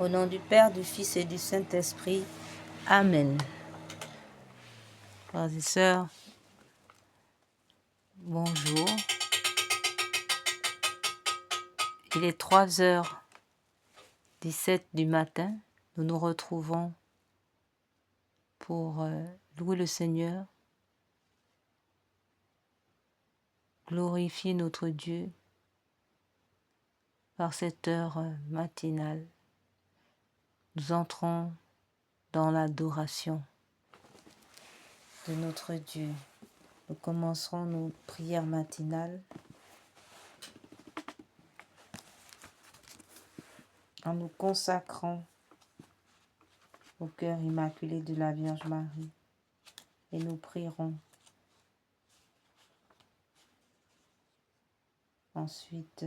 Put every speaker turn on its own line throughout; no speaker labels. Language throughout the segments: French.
Au nom du Père, du Fils et du Saint-Esprit. Amen. Frères et sœurs, bonjour. Il est 3h17 du matin. Nous nous retrouvons pour louer le Seigneur, glorifier notre Dieu par cette heure matinale. Nous entrons dans l'adoration de notre Dieu. Nous commencerons nos prières matinales en nous consacrant au cœur immaculé de la Vierge Marie et nous prierons. Ensuite,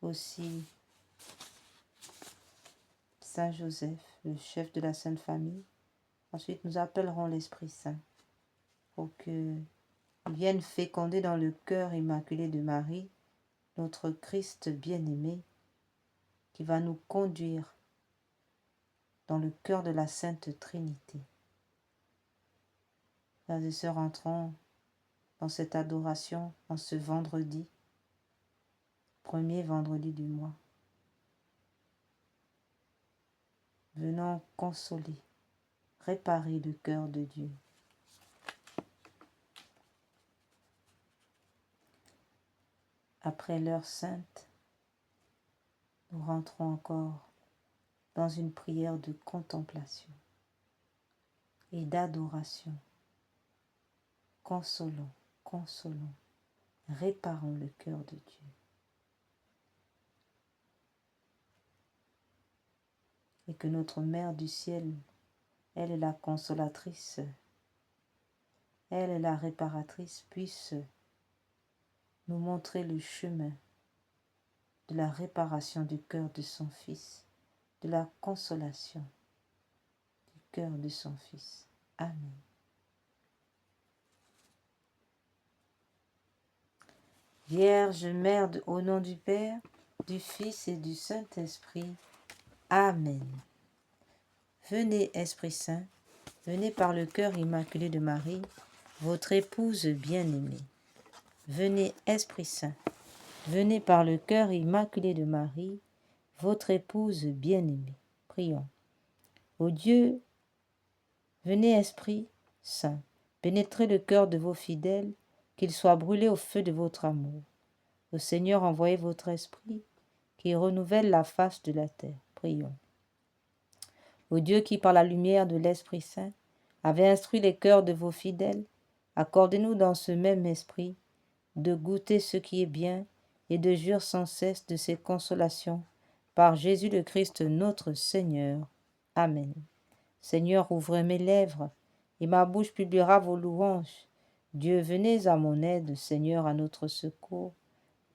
aussi Saint Joseph, le chef de la Sainte Famille. Ensuite, nous appellerons l'Esprit Saint pour qu'il vienne féconder dans le cœur immaculé de Marie notre Christ bien-aimé qui va nous conduire dans le cœur de la Sainte Trinité. Frères et sœurs, entrons dans cette adoration en ce vendredi, premier vendredi du mois. Venons consoler, réparer le cœur de Dieu. Après l'heure sainte, nous rentrons encore dans une prière de contemplation et d'adoration. Consolons, consolons, réparons le cœur de Dieu. Et que notre Mère du ciel, elle est la consolatrice, elle est la réparatrice, puisse nous montrer le chemin de la réparation du cœur de son Fils, de la consolation du cœur de son Fils. Amen. Vierge Mère, au nom du Père, du Fils et du Saint-Esprit. Amen. Venez, Esprit Saint, venez par le cœur immaculé de Marie, votre épouse bien-aimée. Venez, Esprit Saint, venez par le cœur immaculé de Marie, votre épouse bien-aimée. Prions. Ô Dieu, venez, Esprit Saint, pénétrez le cœur de vos fidèles, qu'ils soient brûlés au feu de votre amour. Au Seigneur, envoyez votre Esprit, qui renouvelle la face de la terre. Prions. Ô Dieu qui, par la lumière de l'Esprit Saint, avez instruit les cœurs de vos fidèles, accordez-nous dans ce même esprit de goûter ce qui est bien et de jouir sans cesse de ses consolations. Par Jésus le Christ notre Seigneur. Amen. Seigneur, ouvrez mes lèvres, et ma bouche publiera vos louanges. Dieu, venez à mon aide, Seigneur, à notre secours.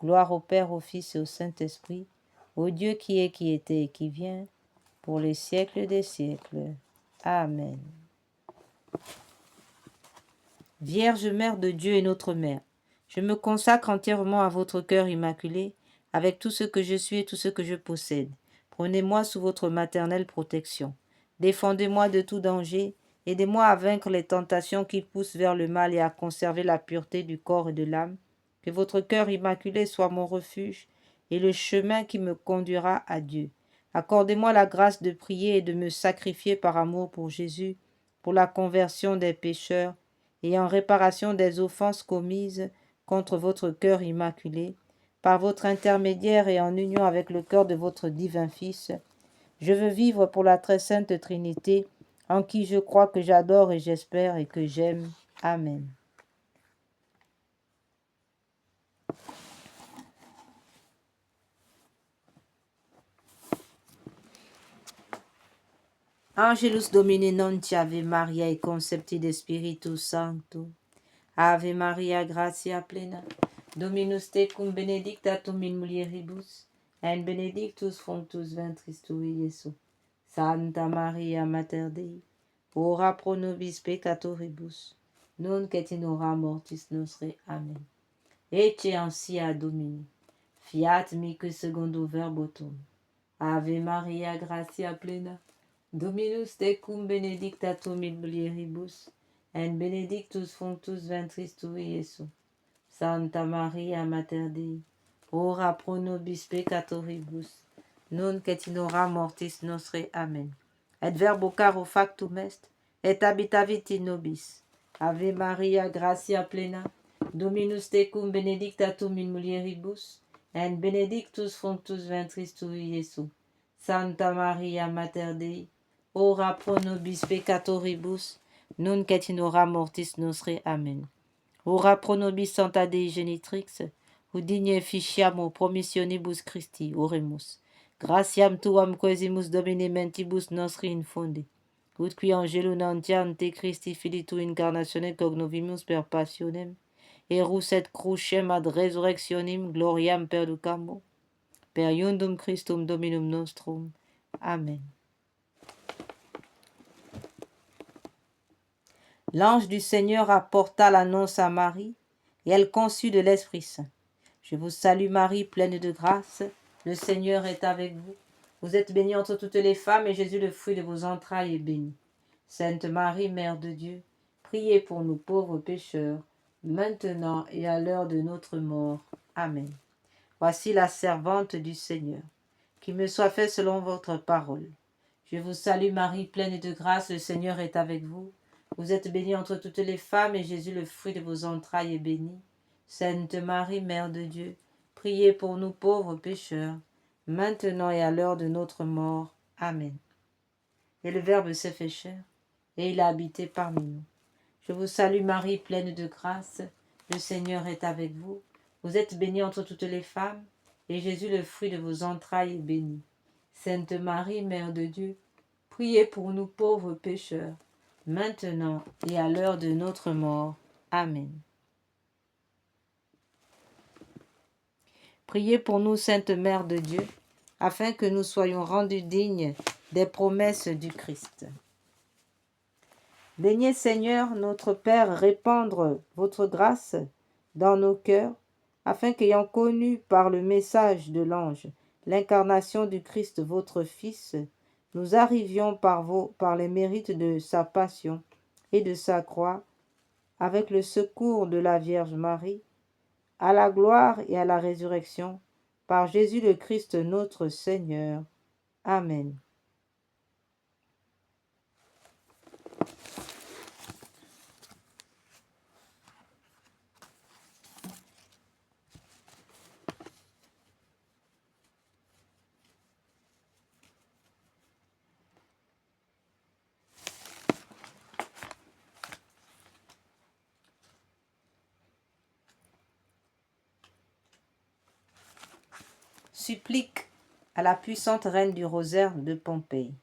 Gloire au Père, au Fils et au Saint-Esprit, au Dieu qui est, qui était et qui vient, pour les siècles des siècles. Amen. Vierge Mère de Dieu et notre Mère, je me consacre entièrement à votre cœur immaculé, avec tout ce que je suis et tout ce que je possède. Prenez-moi sous votre maternelle protection. Défendez-moi de tout danger, aidez-moi à vaincre les tentations qui poussent vers le mal et à conserver la pureté du corps et de l'âme. Que votre cœur immaculé soit mon refuge et le chemin qui me conduira à Dieu. Accordez-moi la grâce de prier et de me sacrifier par amour pour Jésus, pour la conversion des pécheurs et en réparation des offenses commises contre votre cœur immaculé, par votre intermédiaire et en union avec le cœur de votre divin Fils. Je veux vivre pour la très sainte Trinité, en qui je crois, que j'adore et j'espère et que j'aime. Amen. Angelus Domini non Ave Maria e concepti de Spiritus Sancto. Ave Maria, gratia plena, Dominus tecum benedicta tu in mulieribus, et benedictus fructus ventris tui, Iesus. Santa Maria Mater Dei, ora pro nobis peccatoribus, nunc et in hora mortis nostre. Amen. Ecce ansia Domini, fiat mihi secundo verbo tuum, Ave Maria, gratia plena, Dominus tecum benedicta tu in mulieribus, et benedictus fructus ventris tui, Iesus. Santa Maria, Mater Dei, ora pro nobis peccatoribus, nunc et in hora mortis nostre. Amen. Et verbo caro factum est, et habitavit in nobis. Ave Maria, gratia plena, Dominus tecum benedicta tu in mulieribus, et benedictus fructus ventris tui, Iesus. Santa Maria, Mater Dei, ora pro nobis peccatoribus, nunc et in hora mortis nostre. Amen. Ora pro nobis Santa Dei Genitrix, ut digne ficiamo promissionibus Christi, oremus. Gratiam tuam quesimus Domine mentibus nostri infunde, ut qui angelo nantiam te Christi Filii tu incarnatione cognovimus per passionem, erus et crucem ad resurrectionem gloriam perducamo, per iundum Christum Dominum nostrum. Amen. L'ange du Seigneur apporta l'annonce à Marie, et elle conçut de l'Esprit Saint. Je vous salue Marie, pleine de grâce, le Seigneur est avec vous. Vous êtes bénie entre toutes les femmes, et Jésus, le fruit de vos entrailles, est béni. Sainte Marie, Mère de Dieu, priez pour nous pauvres pécheurs, maintenant et à l'heure de notre mort. Amen. Voici la servante du Seigneur, qu'il me soit fait selon votre parole. Je vous salue Marie, pleine de grâce, le Seigneur est avec vous. Vous êtes bénie entre toutes les femmes, et Jésus, le fruit de vos entrailles, est béni. Sainte Marie, Mère de Dieu, priez pour nous pauvres pécheurs, maintenant et à l'heure de notre mort. Amen. Et le Verbe s'est fait chair, et il a habité parmi nous. Je vous salue Marie, pleine de grâce, le Seigneur est avec vous. Vous êtes bénie entre toutes les femmes, et Jésus, le fruit de vos entrailles, est béni. Sainte Marie, Mère de Dieu, priez pour nous pauvres pécheurs, maintenant et à l'heure de notre mort. Amen. Priez pour nous, Sainte Mère de Dieu, afin que nous soyons rendus dignes des promesses du Christ. Daignez, Seigneur, notre Père, répandre votre grâce dans nos cœurs, afin qu'ayant connu par le message de l'ange l'incarnation du Christ, votre Fils, nous arrivions par les mérites de sa passion et de sa croix, avec le secours de la Vierge Marie, à la gloire et à la résurrection, par Jésus le Christ notre Seigneur. Amen. Supplique à la puissante reine du rosaire de Pompéi.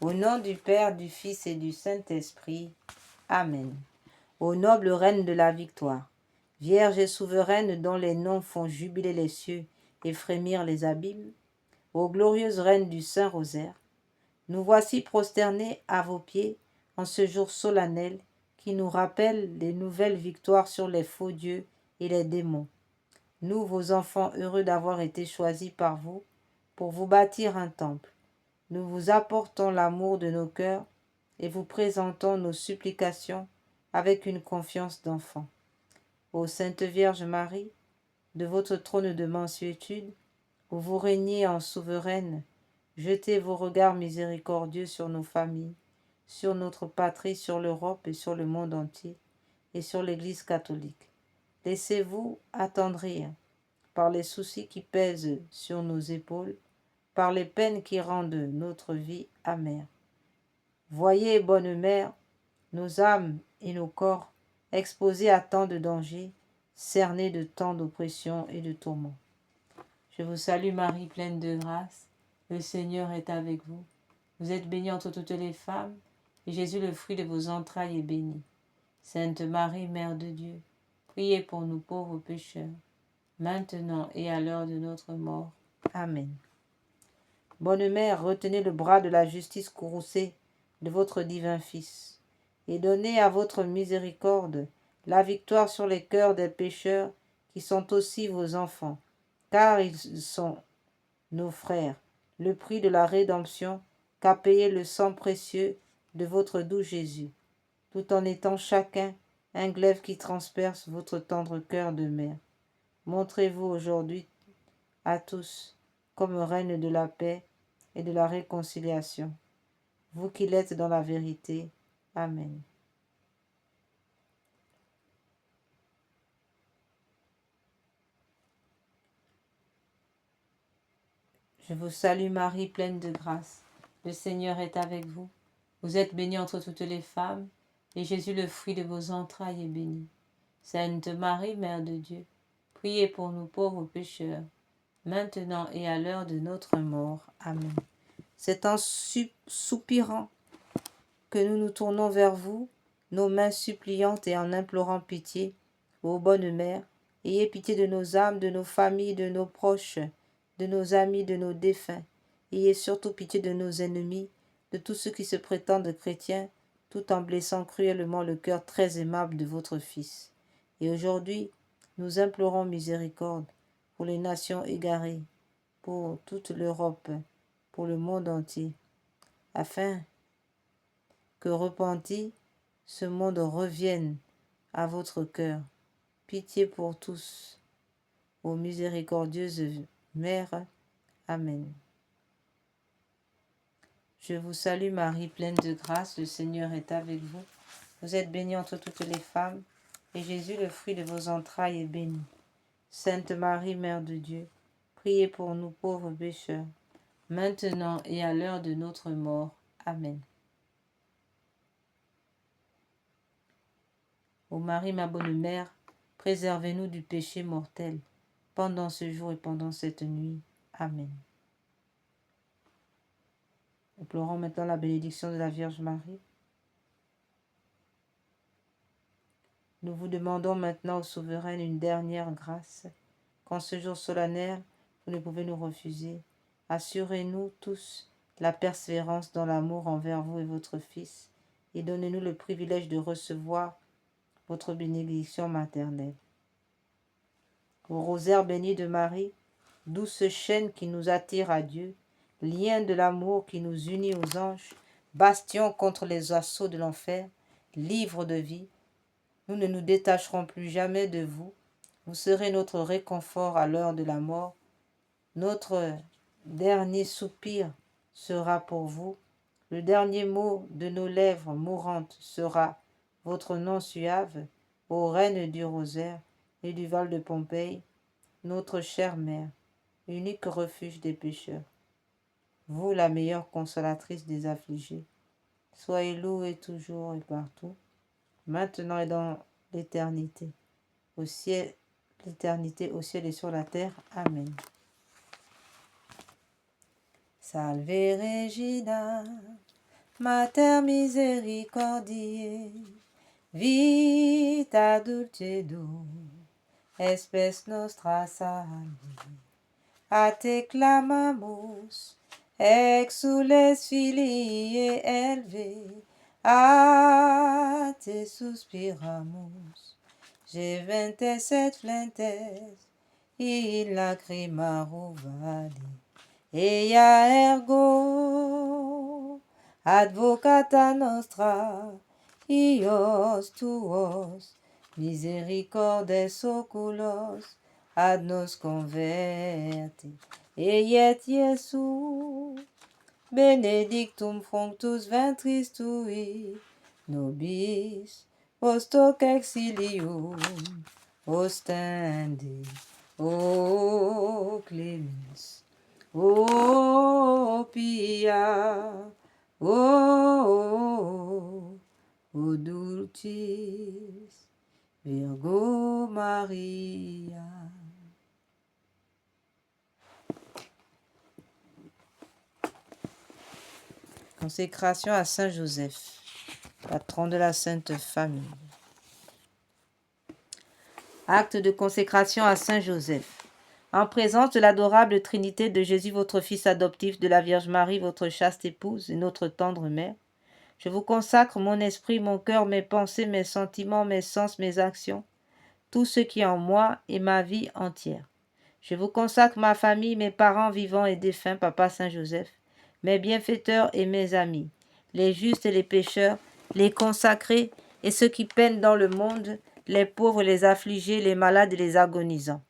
Au nom du Père, du Fils et du Saint-Esprit. Amen. Ô noble reine de la victoire, Vierge et souveraine dont les noms font jubiler les cieux et frémir les abîmes, ô glorieuse reine du Saint-Rosaire, nous voici prosternés à vos pieds en ce jour solennel qui nous rappelle les nouvelles victoires sur les faux dieux et les démons. Nous, vos enfants heureux d'avoir été choisis par vous pour vous bâtir un temple, nous vous apportons l'amour de nos cœurs et vous présentons nos supplications avec une confiance d'enfant. Ô Sainte Vierge Marie, de votre trône de mansuétude, où vous régnez en souveraine, jetez vos regards miséricordieux sur nos familles, sur notre patrie, sur l'Europe et sur le monde entier, et sur l'Église catholique. Laissez-vous attendrir par les soucis qui pèsent sur nos épaules, par les peines qui rendent notre vie amère. Voyez, bonne mère, nos âmes et nos corps exposés à tant de dangers, cernés de tant d'oppressions et de tourments. Je vous salue Marie, pleine de grâce, le Seigneur est avec vous. Vous êtes bénie entre toutes les femmes, et Jésus, le fruit de vos entrailles, est béni. Sainte Marie, Mère de Dieu, priez pour nous pauvres pécheurs, maintenant et à l'heure de notre mort. Amen. Bonne Mère, retenez le bras de la justice courroucée de votre divin Fils, et donnez à votre miséricorde la victoire sur les cœurs des pécheurs qui sont aussi vos enfants, car ils sont nos frères, le prix de la rédemption qu'a payé le sang précieux de votre doux Jésus, tout en étant chacun un glaive qui transperce votre tendre cœur de mère. Montrez-vous aujourd'hui à tous comme reine de la paix et de la réconciliation, vous qui l'êtes dans la vérité. Amen. Je vous salue Marie, pleine de grâce. Le Seigneur est avec vous. Vous êtes bénie entre toutes les femmes, et Jésus, le fruit de vos entrailles, est béni. Sainte Marie, Mère de Dieu, priez pour nous pauvres pécheurs, maintenant et à l'heure de notre mort. Amen. C'est en soupirant que nous nous tournons vers vous, nos mains suppliantes et en implorant pitié. Ô bonne Mère, ayez pitié de nos âmes, de nos familles, de nos proches, de nos amis, de nos défunts. Ayez surtout pitié de nos ennemis, de tous ceux qui se prétendent chrétiens, tout en blessant cruellement le cœur très aimable de votre Fils. Et aujourd'hui, nous implorons miséricorde pour les nations égarées, pour toute l'Europe, pour le monde entier, afin que repenti, ce monde revienne à votre cœur. Pitié pour tous, ô miséricordieuse Mère. Amen. Je vous salue Marie, pleine de grâce, le Seigneur est avec vous. Vous êtes bénie entre toutes les femmes, et Jésus, le fruit de vos entrailles, est béni. Sainte Marie, Mère de Dieu, priez pour nous pauvres pécheurs, maintenant et à l'heure de notre mort. Amen. Ô Marie, ma bonne mère, préservez-nous du péché mortel, pendant ce jour et pendant cette nuit. Amen. Implorons maintenant la bénédiction de la Vierge Marie. Nous vous demandons maintenant, ô souveraine, une dernière grâce. Qu'en ce jour solennel, vous ne pouvez nous refuser. Assurez-nous tous la persévérance dans l'amour envers vous et votre Fils, et donnez-nous le privilège de recevoir votre bénédiction maternelle. Au rosaire béni de Marie, douce chaîne qui nous attire à Dieu, lien de l'amour qui nous unit aux anges, bastion contre les assauts de l'enfer, livre de vie, nous ne nous détacherons plus jamais de vous. Vous serez notre réconfort à l'heure de la mort. Notre dernier soupir sera pour vous. Le dernier mot de nos lèvres mourantes sera votre nom suave, ô reine du rosaire et du val de Pompéi, notre chère mère, unique refuge des pécheurs. Vous, la meilleure consolatrice des affligés, soyez louée toujours et partout, maintenant et dans l'éternité, au ciel et sur la terre. Amen. Salve Regina, Mater misericordiae, vita dulcedo, espes nostra salve. A te clamamus, exules filii Helve, a te suspiramus, geventes et flentes, in lacrimarum vade, ea ergo advocata nostra, ios tuos, misericordes oculos, ad nos converti, eiet Iesu, benedictum fructus ventris tui, nobis post hoc exilium ostende. O clemens, o pia, o dulcis Virgo Maria. Consécration à Saint Joseph, patron de la Sainte Famille. Acte de consécration à Saint Joseph. En présence de l'adorable Trinité de Jésus, votre Fils adoptif, de la Vierge Marie, votre chaste épouse et notre tendre mère, je vous consacre mon esprit, mon cœur, mes pensées, mes sentiments, mes sens, mes actions, tout ce qui est en moi et ma vie entière. Je vous consacre ma famille, mes parents vivants et défunts, Papa Saint-Joseph, mes bienfaiteurs et mes amis, les justes et les pécheurs, les consacrés et ceux qui peinent dans le monde, les pauvres, les affligés, les malades et les agonisants.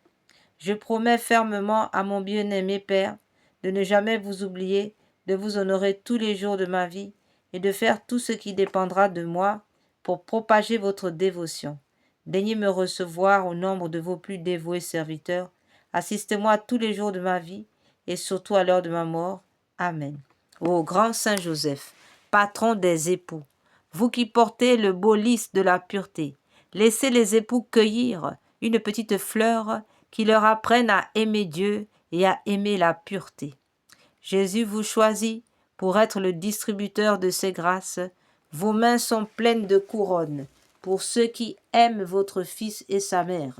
Je promets fermement à mon bien-aimé Père de ne jamais vous oublier, de vous honorer tous les jours de ma vie et de faire tout ce qui dépendra de moi pour propager votre dévotion. Daignez me recevoir au nombre de vos plus dévoués serviteurs. Assistez-moi tous les jours de ma vie et surtout à l'heure de ma mort. Amen. Ô grand Saint Joseph, patron des époux, vous qui portez le beau lys de la pureté, laissez les époux cueillir une petite fleur qui leur apprenne à aimer Dieu et à aimer la pureté. Jésus vous choisit pour être le distributeur de ces grâces. Vos mains sont pleines de couronnes pour ceux qui aiment votre Fils et sa mère.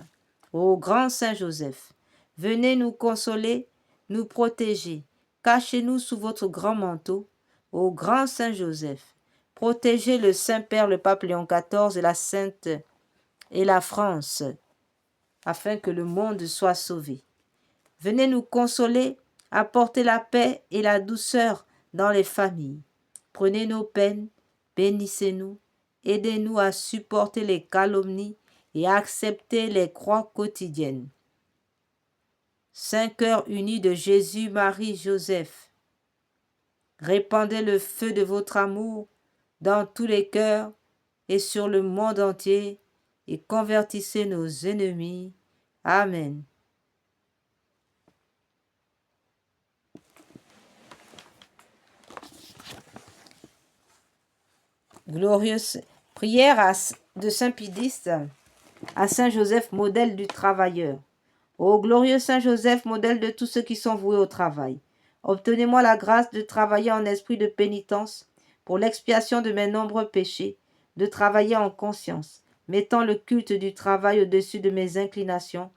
Ô grand Saint Joseph, venez nous consoler, nous protéger. Cachez-nous sous votre grand manteau. Ô grand Saint Joseph, protégez le Saint-Père, le Pape Léon XIV et la Sainte et la France, afin que le monde soit sauvé. Venez nous consoler, apporter la paix et la douceur dans les familles. Prenez nos peines, bénissez-nous, aidez-nous à supporter les calomnies et à accepter les croix quotidiennes. Saint cœur uni de Jésus, Marie, Joseph, répandez le feu de votre amour dans tous les cœurs et sur le monde entier et convertissez nos ennemis. Amen. Glorieuse prière de Saint Pidiste à Saint Joseph, modèle du travailleur. Ô glorieux Saint Joseph, modèle de tous ceux qui sont voués au travail, obtenez-moi la grâce de travailler en esprit de pénitence pour l'expiation de mes nombreux péchés, de travailler en conscience, mettant le culte du travail au-dessus de mes inclinations,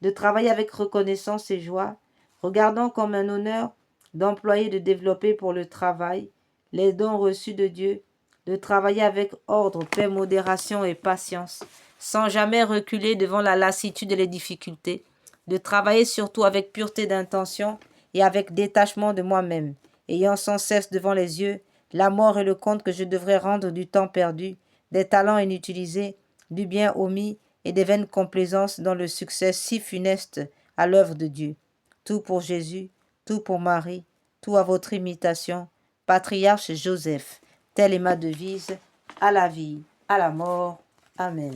de travailler avec reconnaissance et joie, regardant comme un honneur d'employer et de développer pour le travail les dons reçus de Dieu, de travailler avec ordre, paix, modération et patience, sans jamais reculer devant la lassitude et les difficultés, de travailler surtout avec pureté d'intention et avec détachement de moi-même, ayant sans cesse devant les yeux la mort et le compte que je devrais rendre du temps perdu, des talents inutilisés, du bien omis et des vaines complaisances dans le succès si funeste à l'œuvre de Dieu. Tout pour Jésus, tout pour Marie, tout à votre imitation, patriarche Joseph. Telle est ma devise, à la vie, à la mort. Amen.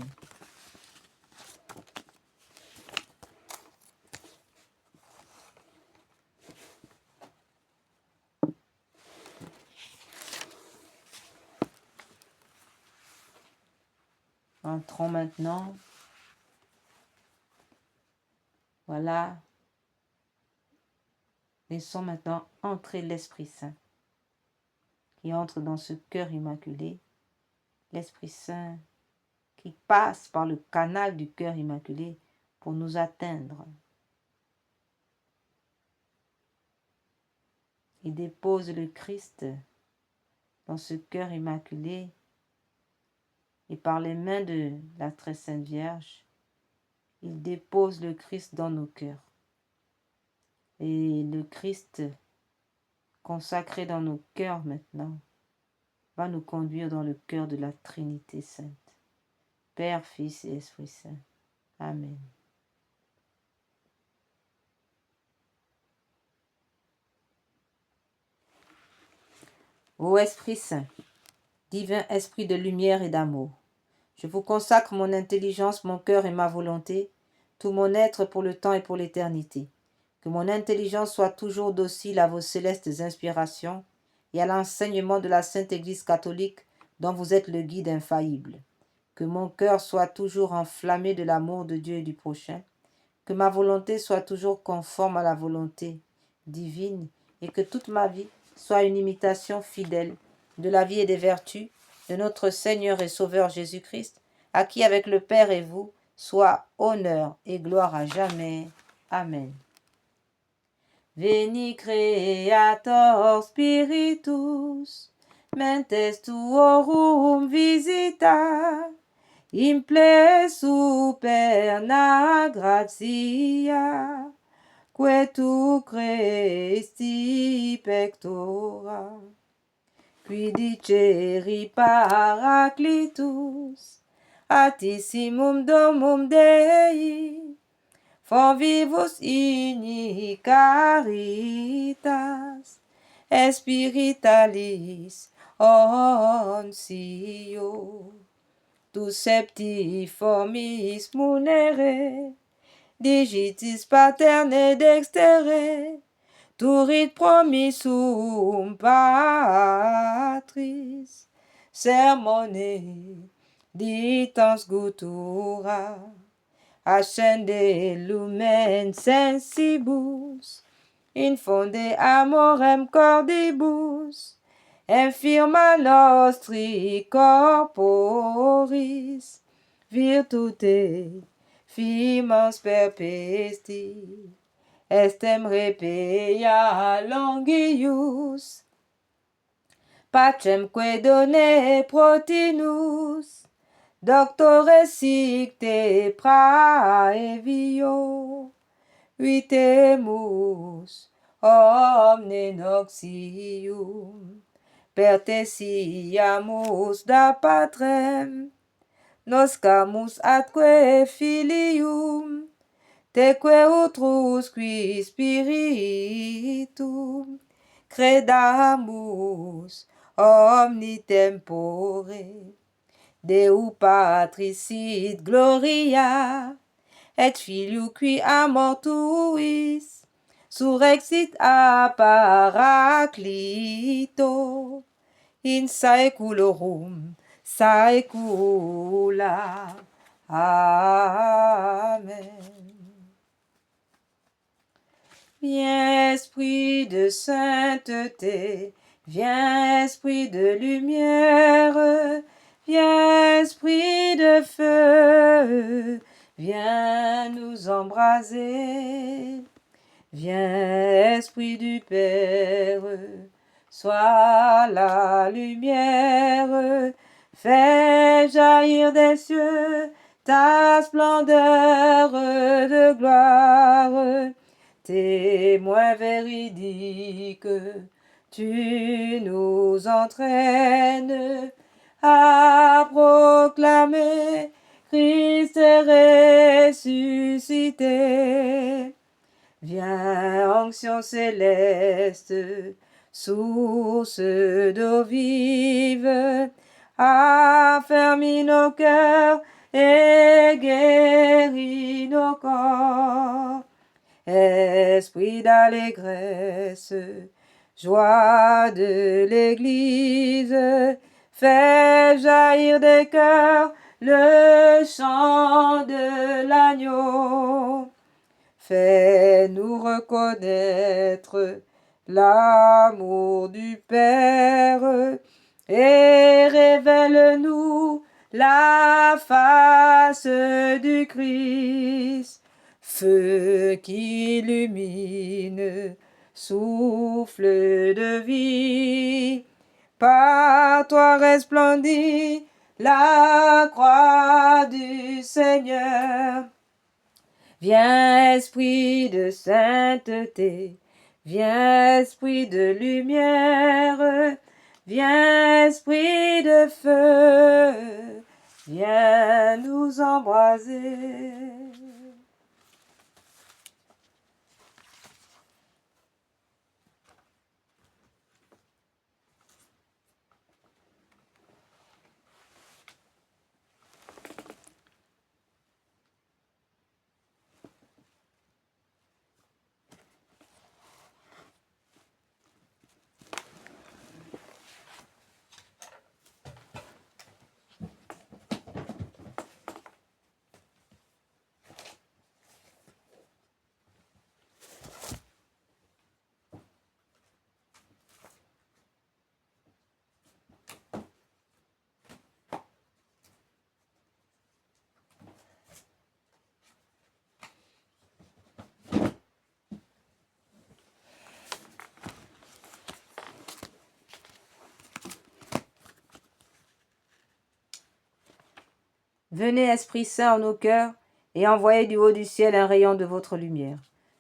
Entrons maintenant. Voilà. Laissons maintenant entrer l'Esprit Saint qui entre dans ce cœur immaculé. L'Esprit Saint qui passe par le canal du cœur immaculé pour nous atteindre. Il dépose le Christ dans ce cœur immaculé et par les mains de la très sainte Vierge, il dépose le Christ dans nos cœurs. Et le Christ consacré dans nos cœurs maintenant va nous conduire dans le cœur de la Trinité Sainte. Père, Fils et Esprit Saint. Amen. Ô Esprit Saint, divin Esprit de lumière et d'amour, je vous consacre mon intelligence, mon cœur et ma volonté, tout mon être pour le temps et pour l'éternité. Que mon intelligence soit toujours docile à vos célestes inspirations et à l'enseignement de la Sainte Église catholique dont vous êtes le guide infaillible. Que mon cœur soit toujours enflammé de l'amour de Dieu et du prochain. Que ma volonté soit toujours conforme à la volonté divine et que toute ma vie soit une imitation fidèle de la vie et des vertus de notre Seigneur et Sauveur Jésus-Christ, à qui avec le Père et vous soit honneur et gloire à jamais. Amen. Veni Creator Spiritus, mentes tuorum visita, imple superna gratia, que tu Christi pectora, qui diceri paraclitus, atissimum domum Dei, forvivus igni caritas, spiritualis onsio, tu septiformis munere, digitis paterne dextere, turit promissum patris, sermone ditans gutura, ascende lumen sensibus, infonde amorem cordibus, infirma nostri corporis, virtute fimans perpesti, estem repeia longius, pacemque done protinus, doctore sicte praevio, vitemus omne noxium, pertesiamus da patrem, noscamus atque filium, teque utrusqui spiritum, credamus omni tempore, Deu Patris sit gloria, et Filio qui a mortuis, surrexit a Paraclito, in saeculorum saecula. Amen. Viens esprit de sainteté, viens esprit de lumière, viens esprit de feu, viens nous embraser. Viens esprit du Père, sois la lumière, fais jaillir des cieux ta splendeur de gloire. Témoin véridique, tu nous entraînes à proclamer Christ est ressuscité. Viens, onction céleste, source d'eau vive, affermis nos cœurs et guéris nos corps. Esprit d'allégresse, joie de l'Église, fais jaillir des cœurs le chant de l'agneau. Fais-nous reconnaître l'amour du Père et révèle-nous la face du Christ. Feu qui illumine, souffle de vie, par toi resplendit la croix du Seigneur. Viens esprit de sainteté, viens esprit de lumière, viens esprit de feu, viens nous embraser. Venez, Esprit Saint, en nos cœurs, et envoyez du haut du ciel un rayon de votre lumière.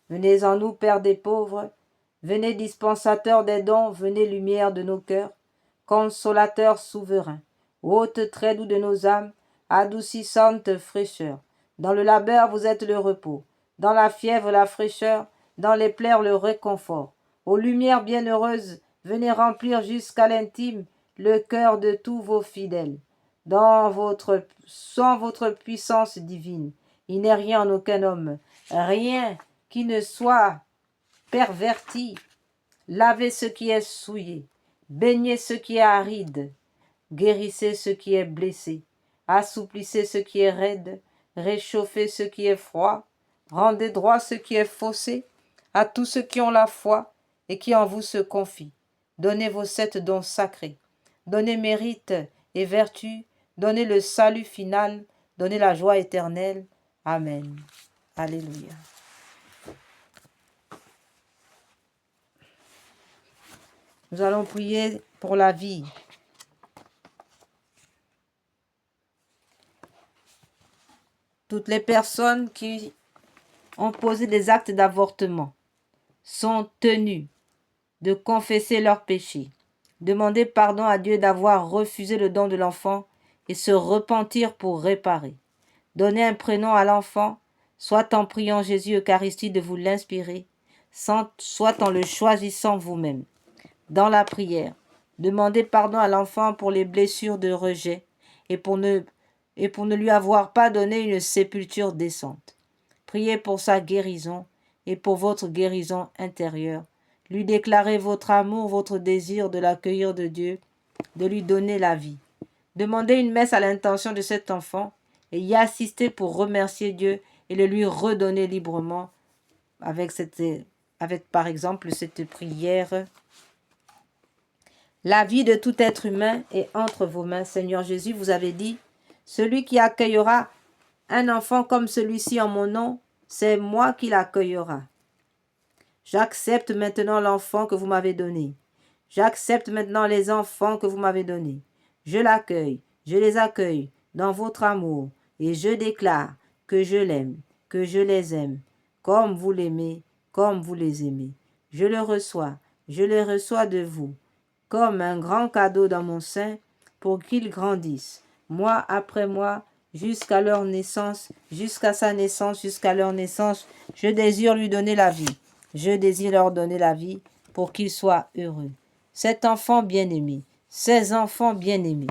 Venez en nous, Père des pauvres. Venez dispensateur des dons, venez lumière de nos cœurs. Consolateur souverain, hôte très doux de nos âmes, adoucissante fraîcheur. Dans le labeur, vous êtes le repos. Dans la fièvre, la fraîcheur. Dans les plaies, le réconfort. Aux lumières bienheureuses, venez remplir jusqu'à l'intime le cœur de tous vos fidèles. Sans votre puissance divine, il n'est rien en aucun homme, rien qui ne soit perverti. Lavez ce qui est souillé, baignez ce qui est aride, guérissez ce qui est blessé, assouplissez ce qui est raide, réchauffez ce qui est froid, rendez droit ce qui est faussé, à tous ceux qui ont la foi et qui en vous se confient. Donnez vos 7 dons sacrés, donnez mérite et vertu, donnez le salut final, donnez la joie éternelle. Amen. Alléluia. Nous allons prier pour la vie. Toutes les personnes qui ont posé des actes d'avortement sont tenues de confesser leurs péchés, demander pardon à Dieu d'avoir refusé le don de l'enfant et se repentir pour réparer. Donner un prénom à l'enfant, soit en priant Jésus Eucharistie de vous l'inspirer, soit en le choisissant vous-même. Dans la prière, demandez pardon à l'enfant pour les blessures de rejet et pour ne lui avoir pas donné une sépulture décente. Priez pour sa guérison et pour votre guérison intérieure. Lui déclarez votre amour, votre désir de l'accueillir de Dieu, de lui donner la vie. Demandez une messe à l'intention de cet enfant et y assistez pour remercier Dieu et le lui redonner librement avec par exemple cette prière. La vie de tout être humain est entre vos mains. Seigneur Jésus, vous avez dit, celui qui accueillera un enfant comme celui-ci en mon nom, c'est moi qui l'accueillera. J'accepte maintenant l'enfant que vous m'avez donné. J'accepte maintenant les enfants que vous m'avez donnés. Je l'accueille, je les accueille dans votre amour et je déclare que je l'aime, que je les aime, comme vous l'aimez, comme vous les aimez. Je le reçois de vous, comme un grand cadeau dans mon sein pour qu'ils grandissent, mois après mois, jusqu'à leur naissance, jusqu'à sa naissance, jusqu'à leur naissance. Je désire lui donner la vie. Je désire leur donner la vie pour qu'ils soient heureux. Cet enfant bien-aimé, ces enfants bien-aimés,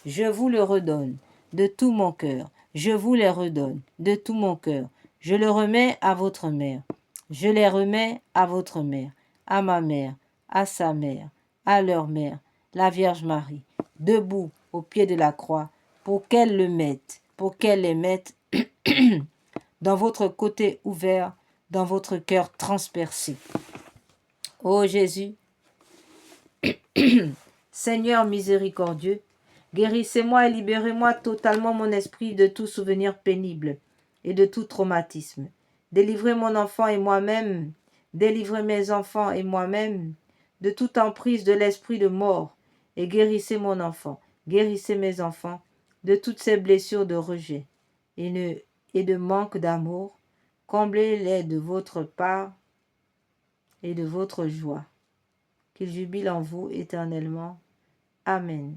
je vous le redonne de tout mon cœur. Je vous les redonne de tout mon cœur. Je le remets à votre mère. Je les remets à votre mère, à ma mère, à sa mère, à leur mère, la Vierge Marie, debout au pied de la croix, pour qu'elle les mette dans votre côté ouvert, dans votre cœur transpercé. Ô Jésus, Seigneur miséricordieux, guérissez-moi et libérez-moi totalement mon esprit de tout souvenir pénible et de tout traumatisme. Délivrez mon enfant et moi-même, délivrez mes enfants et moi-même de toute emprise de l'esprit de mort et guérissez mon enfant, guérissez mes enfants de toutes ces blessures de rejet et de manque d'amour. Comblez-les de votre part et de votre joie. Qu'ils jubilent en vous éternellement. Amen.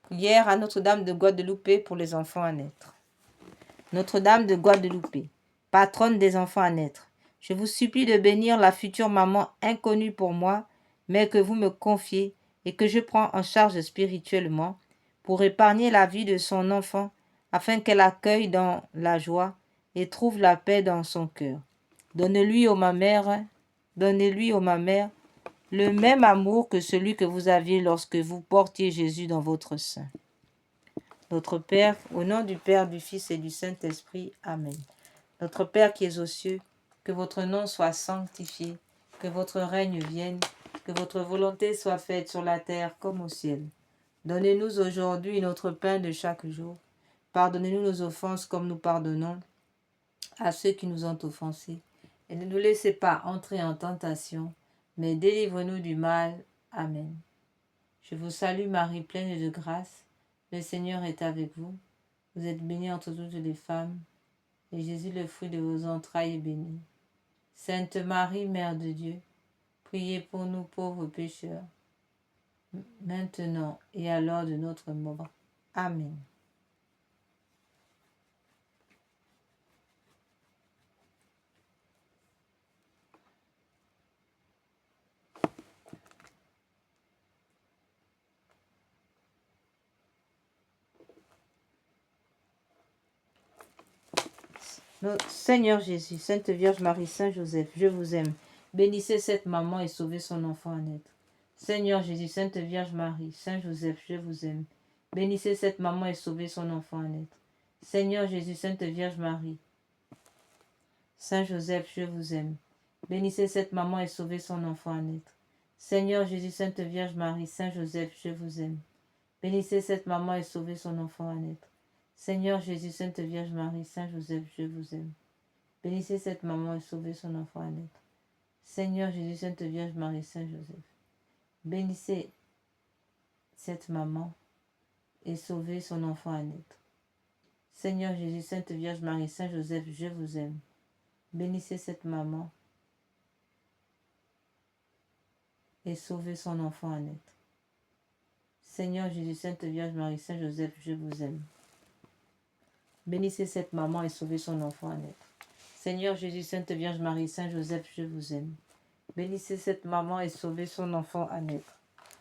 Prière à Notre-Dame de Guadeloupe pour les enfants à naître. Notre-Dame de Guadeloupe, patronne des enfants à naître, je vous supplie de bénir la future maman inconnue pour moi, mais que vous me confiez et que je prends en charge spirituellement pour épargner la vie de son enfant afin qu'elle accueille dans la joie et trouve la paix dans son cœur. Donnez-lui, ô ma mère, le même amour que celui que vous aviez lorsque vous portiez Jésus dans votre sein. Notre Père, au nom du Père, du Fils et du Saint-Esprit. Amen. Notre Père qui es aux cieux, que votre nom soit sanctifié, que votre règne vienne, que votre volonté soit faite sur la terre comme au ciel. Donnez-nous aujourd'hui notre pain de chaque jour. Pardonnez-nous nos offenses comme nous pardonnons à ceux qui nous ont offensés. Et ne nous laissez pas entrer en tentation, mais délivre-nous du mal. Amen. Je vous salue Marie, pleine de grâce. Le Seigneur est avec vous. Vous êtes bénie entre toutes les femmes, et Jésus, le fruit de vos entrailles, est béni. Sainte Marie, Mère de Dieu, priez pour nous pauvres pécheurs, maintenant et à l'heure de notre mort. Amen. Notre Seigneur Jésus, Sainte Vierge Marie, Saint Joseph, je vous aime. Bénissez cette maman et sauvez son enfant à naître. Seigneur Jésus, Sainte Vierge Marie, Saint Joseph, je vous aime. Bénissez cette maman et sauvez son enfant à naître. Seigneur Jésus, Sainte Vierge Marie, Saint Joseph, je vous aime. Bénissez cette maman et sauvez son enfant à naître. Seigneur Jésus, Sainte Vierge Marie, Saint Joseph, je vous aime. Bénissez cette maman et sauvez son enfant à naître. Seigneur Jésus, Sainte Vierge Marie, Saint Joseph, je vous aime. Bénissez cette maman et sauvez son enfant à naître. Seigneur Jésus, Sainte Vierge Marie, Saint Joseph. Bénissez cette maman et sauvez son enfant à naître. Seigneur Jésus, Sainte Vierge Marie, Saint Joseph, je vous aime. Bénissez cette maman et sauvez son enfant à naître. Seigneur Jésus, Sainte Vierge Marie, Saint Joseph, je vous aime. Bénissez cette maman et sauvez son enfant à naître. Seigneur Jésus, Sainte Vierge Marie, Saint Joseph, je vous aime. Bénissez cette maman et sauvez son enfant à naître.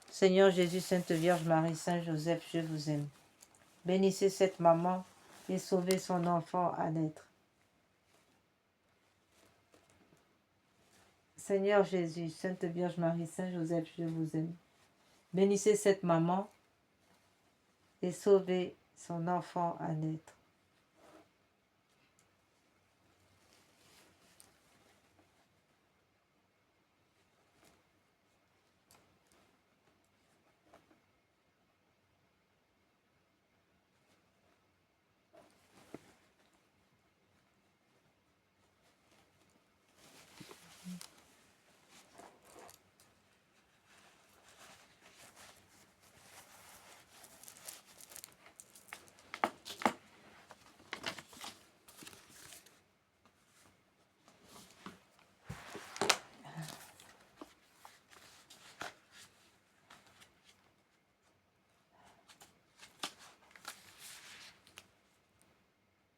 Seigneur Jésus, Sainte Vierge Marie, Saint Joseph, je vous aime. Bénissez cette maman et sauvez son enfant à naître. Seigneur Jésus, Sainte Vierge Marie, Saint Joseph, je vous aime. Bénissez cette maman et sauvez son enfant à naître.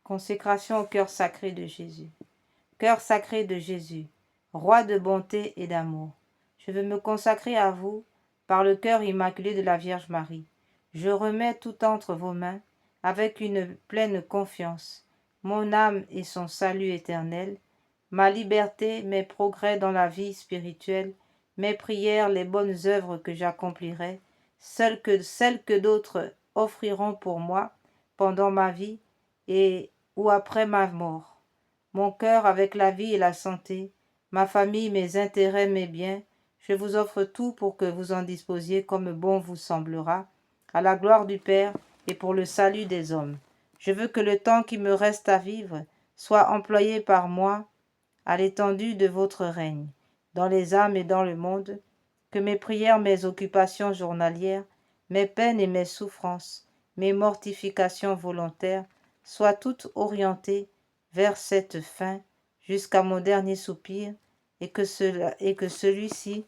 Consécration au cœur sacré de Jésus. Cœur sacré de Jésus, roi de bonté et d'amour, je veux me consacrer à vous par le cœur immaculé de la Vierge Marie. Je remets tout entre vos mains avec une pleine confiance, mon âme et son salut éternel, ma liberté, mes progrès dans la vie spirituelle, mes prières, les bonnes œuvres que j'accomplirai, celles que d'autres offriront pour moi pendant ma vie et ou après ma mort. Mon cœur avec la vie et la santé, ma famille, mes intérêts, mes biens, je vous offre tout pour que vous en disposiez comme bon vous semblera, à la gloire du Père et pour le salut des hommes. Je veux que le temps qui me reste à vivre soit employé par moi à l'étendue de votre règne, dans les âmes et dans le monde, que mes prières, mes occupations journalières, mes peines et mes souffrances, mes mortifications volontaires soient toutes orientées vers cette fin jusqu'à mon dernier soupir et que celui-ci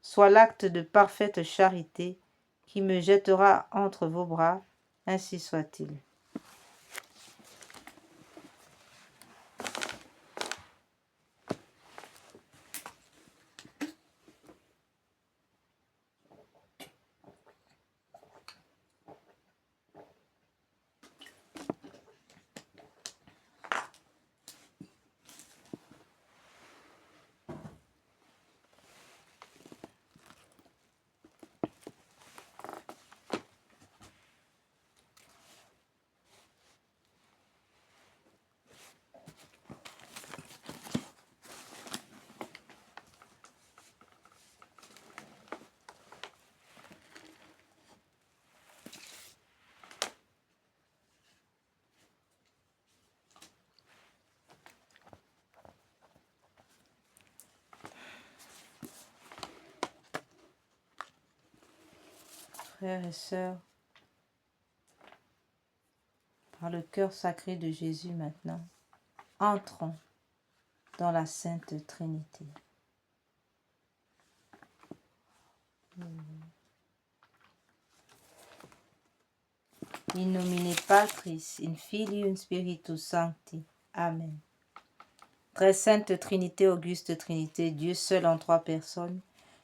soit l'acte de parfaite charité qui me jettera entre vos bras, ainsi soit-il. Frères et sœurs, par le cœur sacré de Jésus maintenant, entrons dans la Sainte Trinité. In nomine Patris, in Filium Spiritus Sancti. Amen. Très sainte Trinité, auguste Trinité, Dieu seul en trois personnes,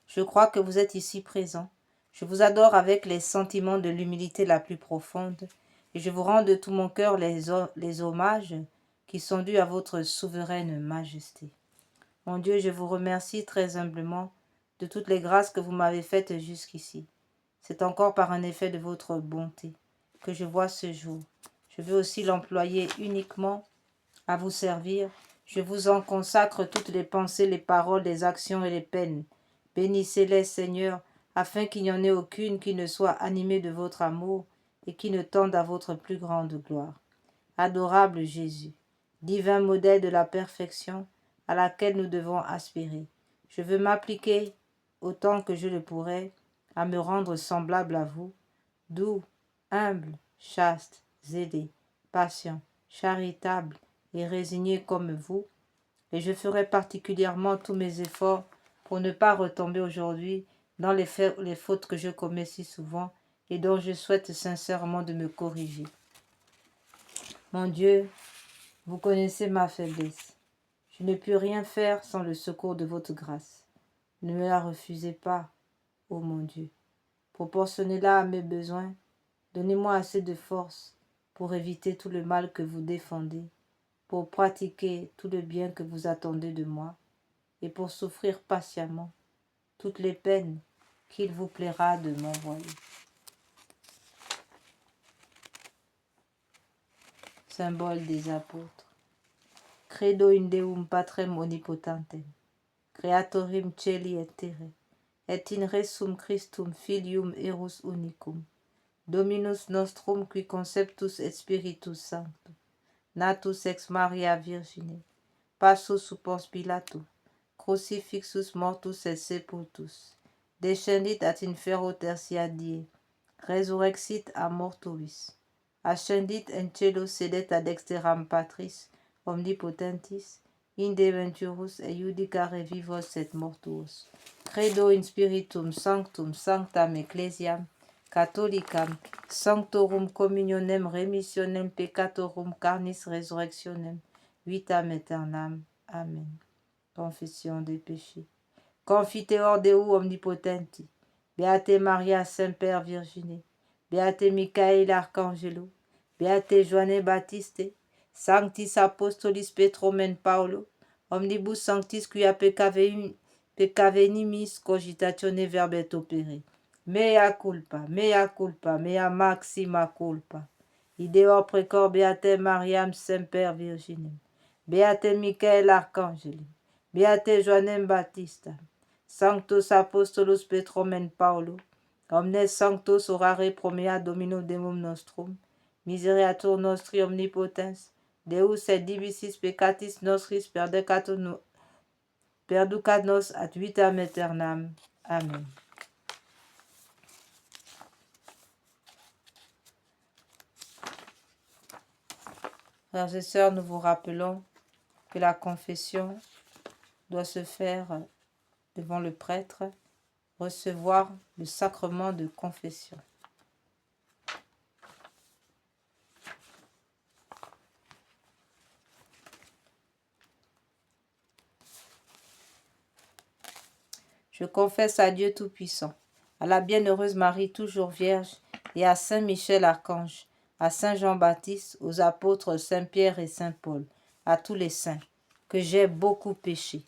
je crois que vous êtes ici présents. Je vous adore avec les sentiments de l'humilité la plus profonde et je vous rends de tout mon cœur les hommages qui sont dus à votre souveraine majesté. Mon Dieu, je vous remercie très humblement de toutes les grâces que vous m'avez faites jusqu'ici. C'est encore par un effet de votre bonté que je vois ce jour. Je veux aussi l'employer uniquement à vous servir. Je vous en consacre toutes les pensées, les paroles, les actions et les peines. Bénissez-les, Seigneur, afin qu'il n'y en ait aucune qui ne soit animée de votre amour et qui ne tende à votre plus grande gloire. Adorable Jésus, divin modèle de la perfection à laquelle nous devons aspirer, je veux m'appliquer autant que je le pourrai à me rendre semblable à vous, doux, humble, chaste, zélé, patient, charitable et résigné comme vous, et je ferai particulièrement tous mes efforts pour ne pas retomber aujourd'hui dans les fautes que je commets si souvent et dont je souhaite sincèrement de me corriger. Mon Dieu, vous connaissez ma faiblesse. Je ne puis rien faire sans le secours de votre grâce. Ne me la refusez pas, ô mon Dieu. Proportionnez-la à mes besoins. Donnez-moi assez de force pour éviter tout le mal que vous défendez, pour pratiquer tout le bien que vous attendez de moi, et pour souffrir patiemment toutes les peines qu'il vous plaira de m'envoyer. Symbole des apôtres. Credo in Deum Patrem omnipotentem, Creatorim Celi et Terrae, et in resum Christum Filium Erus Unicum, Dominus nostrum qui conceptus et Spiritus Sanctus, natus ex Maria Virgine, passus suppos Pilato, crucifixus mortus et sepultus, descendit ad infero tertia die, resurrexit a mortuis, ascendit en cielo sedet ad exteram Patris, omnipotentis, inde venturus et judicare vivos et mortuos. Credo in Spiritum Sanctum Sanctam Ecclesiam, Catholicam, Sanctorum Communionem Remissionem Peccatorum Carnis Resurrectionem, Vitam Aeternam. Amen. Confession des péchés. Confiteor Deo Omnipotenti, Beate Maria Semper Virgine, Beate Michael Arcangelo, Beate Joanne Baptiste, Sanctis Apostolis Petrum et Paulo, Omnibus Sanctis quia peccavenimis cogitatione verbet opere. Mea culpa, mea maxima culpa. Ideor precor Beate Mariam Semper Virginem, Beate Michael Arcangelo, Beate Joannem Baptista, Sanctus Apostolus Petrum et Paulo, omnes sanctos orare promea Domino Demum nostrum, misereatur nostri omnipotens, Deus et divisis peccatis nostris perducat nos ad vitam aeternam. Amen. Frères et sœurs, nous vous rappelons que la confession doit se faire devant le prêtre, recevoir le sacrement de confession. Je confesse à Dieu Tout-Puissant, à la bienheureuse Marie toujours vierge, et à Saint Michel Archange, à Saint Jean-Baptiste, aux apôtres Saint Pierre et Saint Paul, à tous les saints, que j'ai beaucoup péché,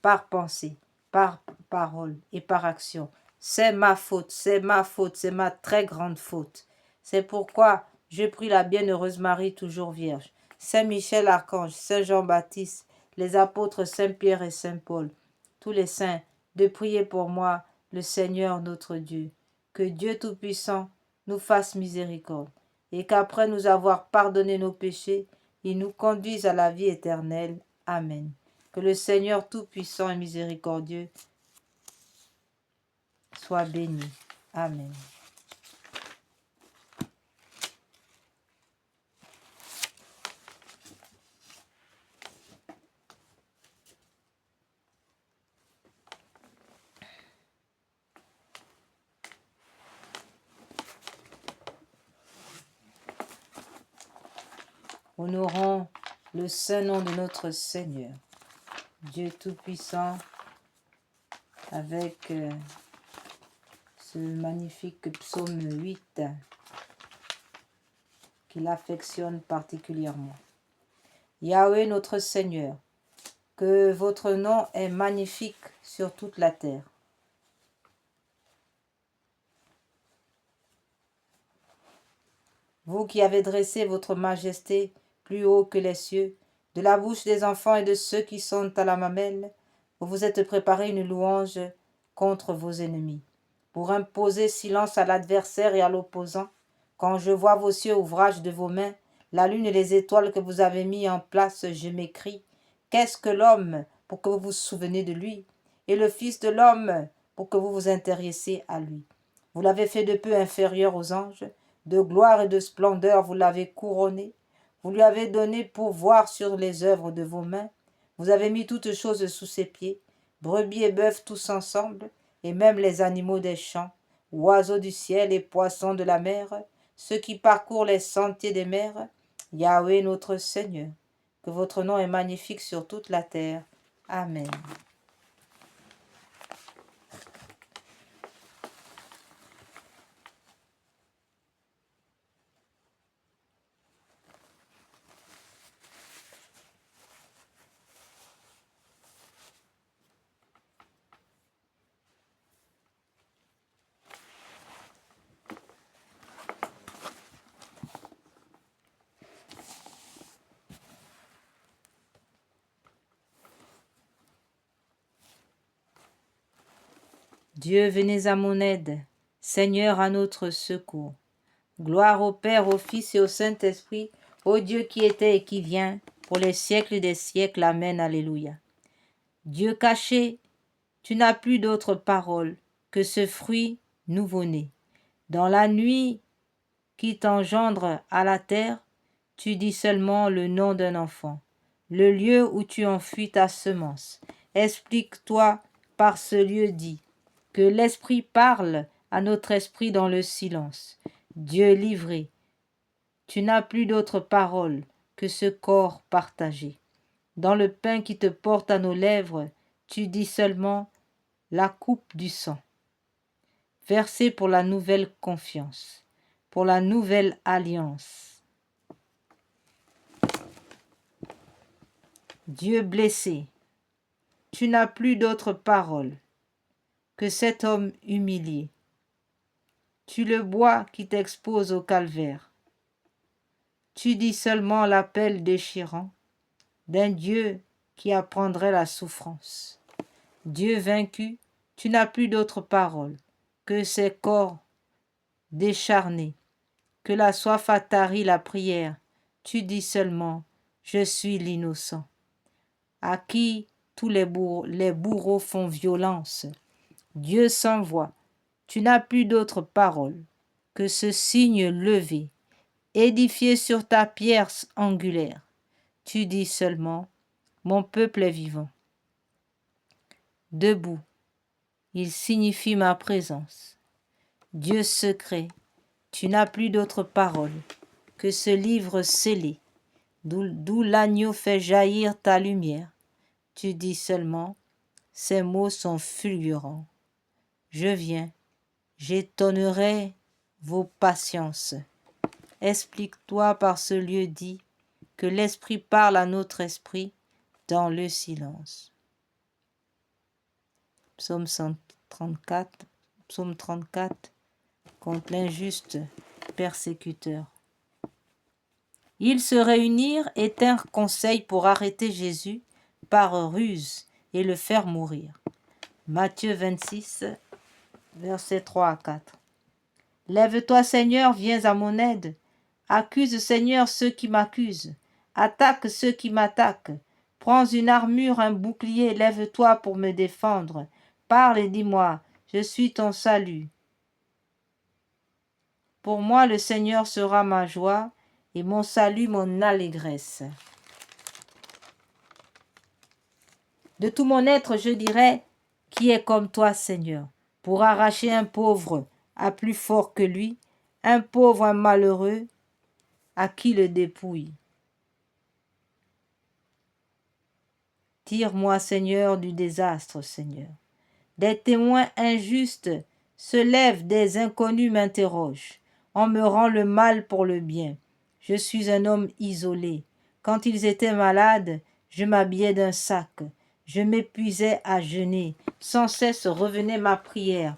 par pensée, par parole et par action. C'est ma faute, c'est ma très grande faute. C'est pourquoi je prie la bienheureuse Marie toujours vierge, Saint Michel Archange, Saint Jean-Baptiste, les apôtres Saint Pierre et Saint Paul, tous les saints, de prier pour moi, le Seigneur notre Dieu, que Dieu Tout-Puissant nous fasse miséricorde, et qu'après nous avoir pardonné nos péchés, il nous conduise à la vie éternelle. Amen. Que le Seigneur Tout-Puissant et miséricordieux soit béni. Amen. Honorons le saint nom de notre Seigneur, Dieu Tout-Puissant, avec ce magnifique psaume 8 qu'il affectionne particulièrement. Yahweh notre Seigneur, que votre nom est magnifique sur toute la terre. Vous qui avez dressé votre majesté plus haut que les cieux, de la bouche des enfants et de ceux qui sont à la mamelle, vous vous êtes préparé une louange contre vos ennemis, pour imposer silence à l'adversaire et à l'opposant. Quand je vois vos cieux, ouvrage de vos mains, la lune et les étoiles que vous avez mis en place, je m'écrie, qu'est-ce que l'homme pour que vous vous souveniez de lui, et le Fils de l'homme pour que vous vous intéressiez à lui. Vous l'avez fait de peu inférieur aux anges, de gloire et de splendeur vous l'avez couronné. Vous lui avez donné pouvoir sur les œuvres de vos mains. Vous avez mis toutes choses sous ses pieds, brebis et bœufs tous ensemble, et même les animaux des champs, oiseaux du ciel et poissons de la mer, ceux qui parcourent les sentiers des mers. Yahweh notre Seigneur, que votre nom est magnifique sur toute la terre. Amen. Dieu, venez à mon aide, Seigneur à notre secours. Gloire au Père, au Fils et au Saint-Esprit, au Dieu qui était et qui vient, pour les siècles des siècles. Amen, alléluia. Dieu caché, tu n'as plus d'autre parole que ce fruit nouveau-né. Dans la nuit qui t'engendre à la terre, tu dis seulement le nom d'un enfant, le lieu où tu enfuis ta semence. Explique-toi par ce lieu dit, que l'Esprit parle à notre esprit dans le silence. Dieu livré, tu n'as plus d'autre parole que ce corps partagé. Dans le pain qui te porte à nos lèvres, tu dis seulement la coupe du sang, versée pour la nouvelle confiance, pour la nouvelle alliance. Dieu blessé, tu n'as plus d'autre parole que cet homme humilié. Tu le bois qui t'expose au calvaire. Tu dis seulement l'appel déchirant d'un Dieu qui apprendrait la souffrance. Dieu vaincu, tu n'as plus d'autre parole que ces corps décharnés, que la soif a tari la prière. Tu dis seulement, je suis l'innocent, à qui tous les bourreaux font violence. Dieu sans voix, tu n'as plus d'autre parole que ce signe levé, édifié sur ta pierre angulaire. Tu dis seulement, mon peuple est vivant. Debout, il signifie ma présence. Dieu secret, tu n'as plus d'autre parole que ce livre scellé, d'où l'agneau fait jaillir ta lumière. Tu dis seulement, ces mots sont fulgurants. Je viens, j'étonnerai vos patiences. Explique-toi par ce lieu dit, que l'Esprit parle à notre esprit dans le silence. Psaume 134, Psaume 34, contre l'injuste persécuteur. Ils se réunirent et tinrent conseil pour arrêter Jésus par ruse et le faire mourir. Matthieu 26, versets 3 à 4. Lève-toi, Seigneur, viens à mon aide. Accuse, Seigneur, ceux qui m'accusent. Attaque ceux qui m'attaquent. Prends une armure, un bouclier, lève-toi pour me défendre. Parle et dis-moi, je suis ton salut. Pour moi, le Seigneur sera ma joie et mon salut, mon allégresse. De tout mon être, je dirai, qui est comme toi, Seigneur, pour arracher un pauvre à plus fort que lui, un pauvre, un malheureux, à qui le dépouille. Tire-moi, Seigneur, du désastre, Seigneur. Des témoins injustes se lèvent, des inconnus m'interrogent. On me rend le mal pour le bien. Je suis un homme isolé. Quand ils étaient malades, je m'habillais d'un sac. Je m'épuisais à jeûner. Sans cesse revenait ma prière.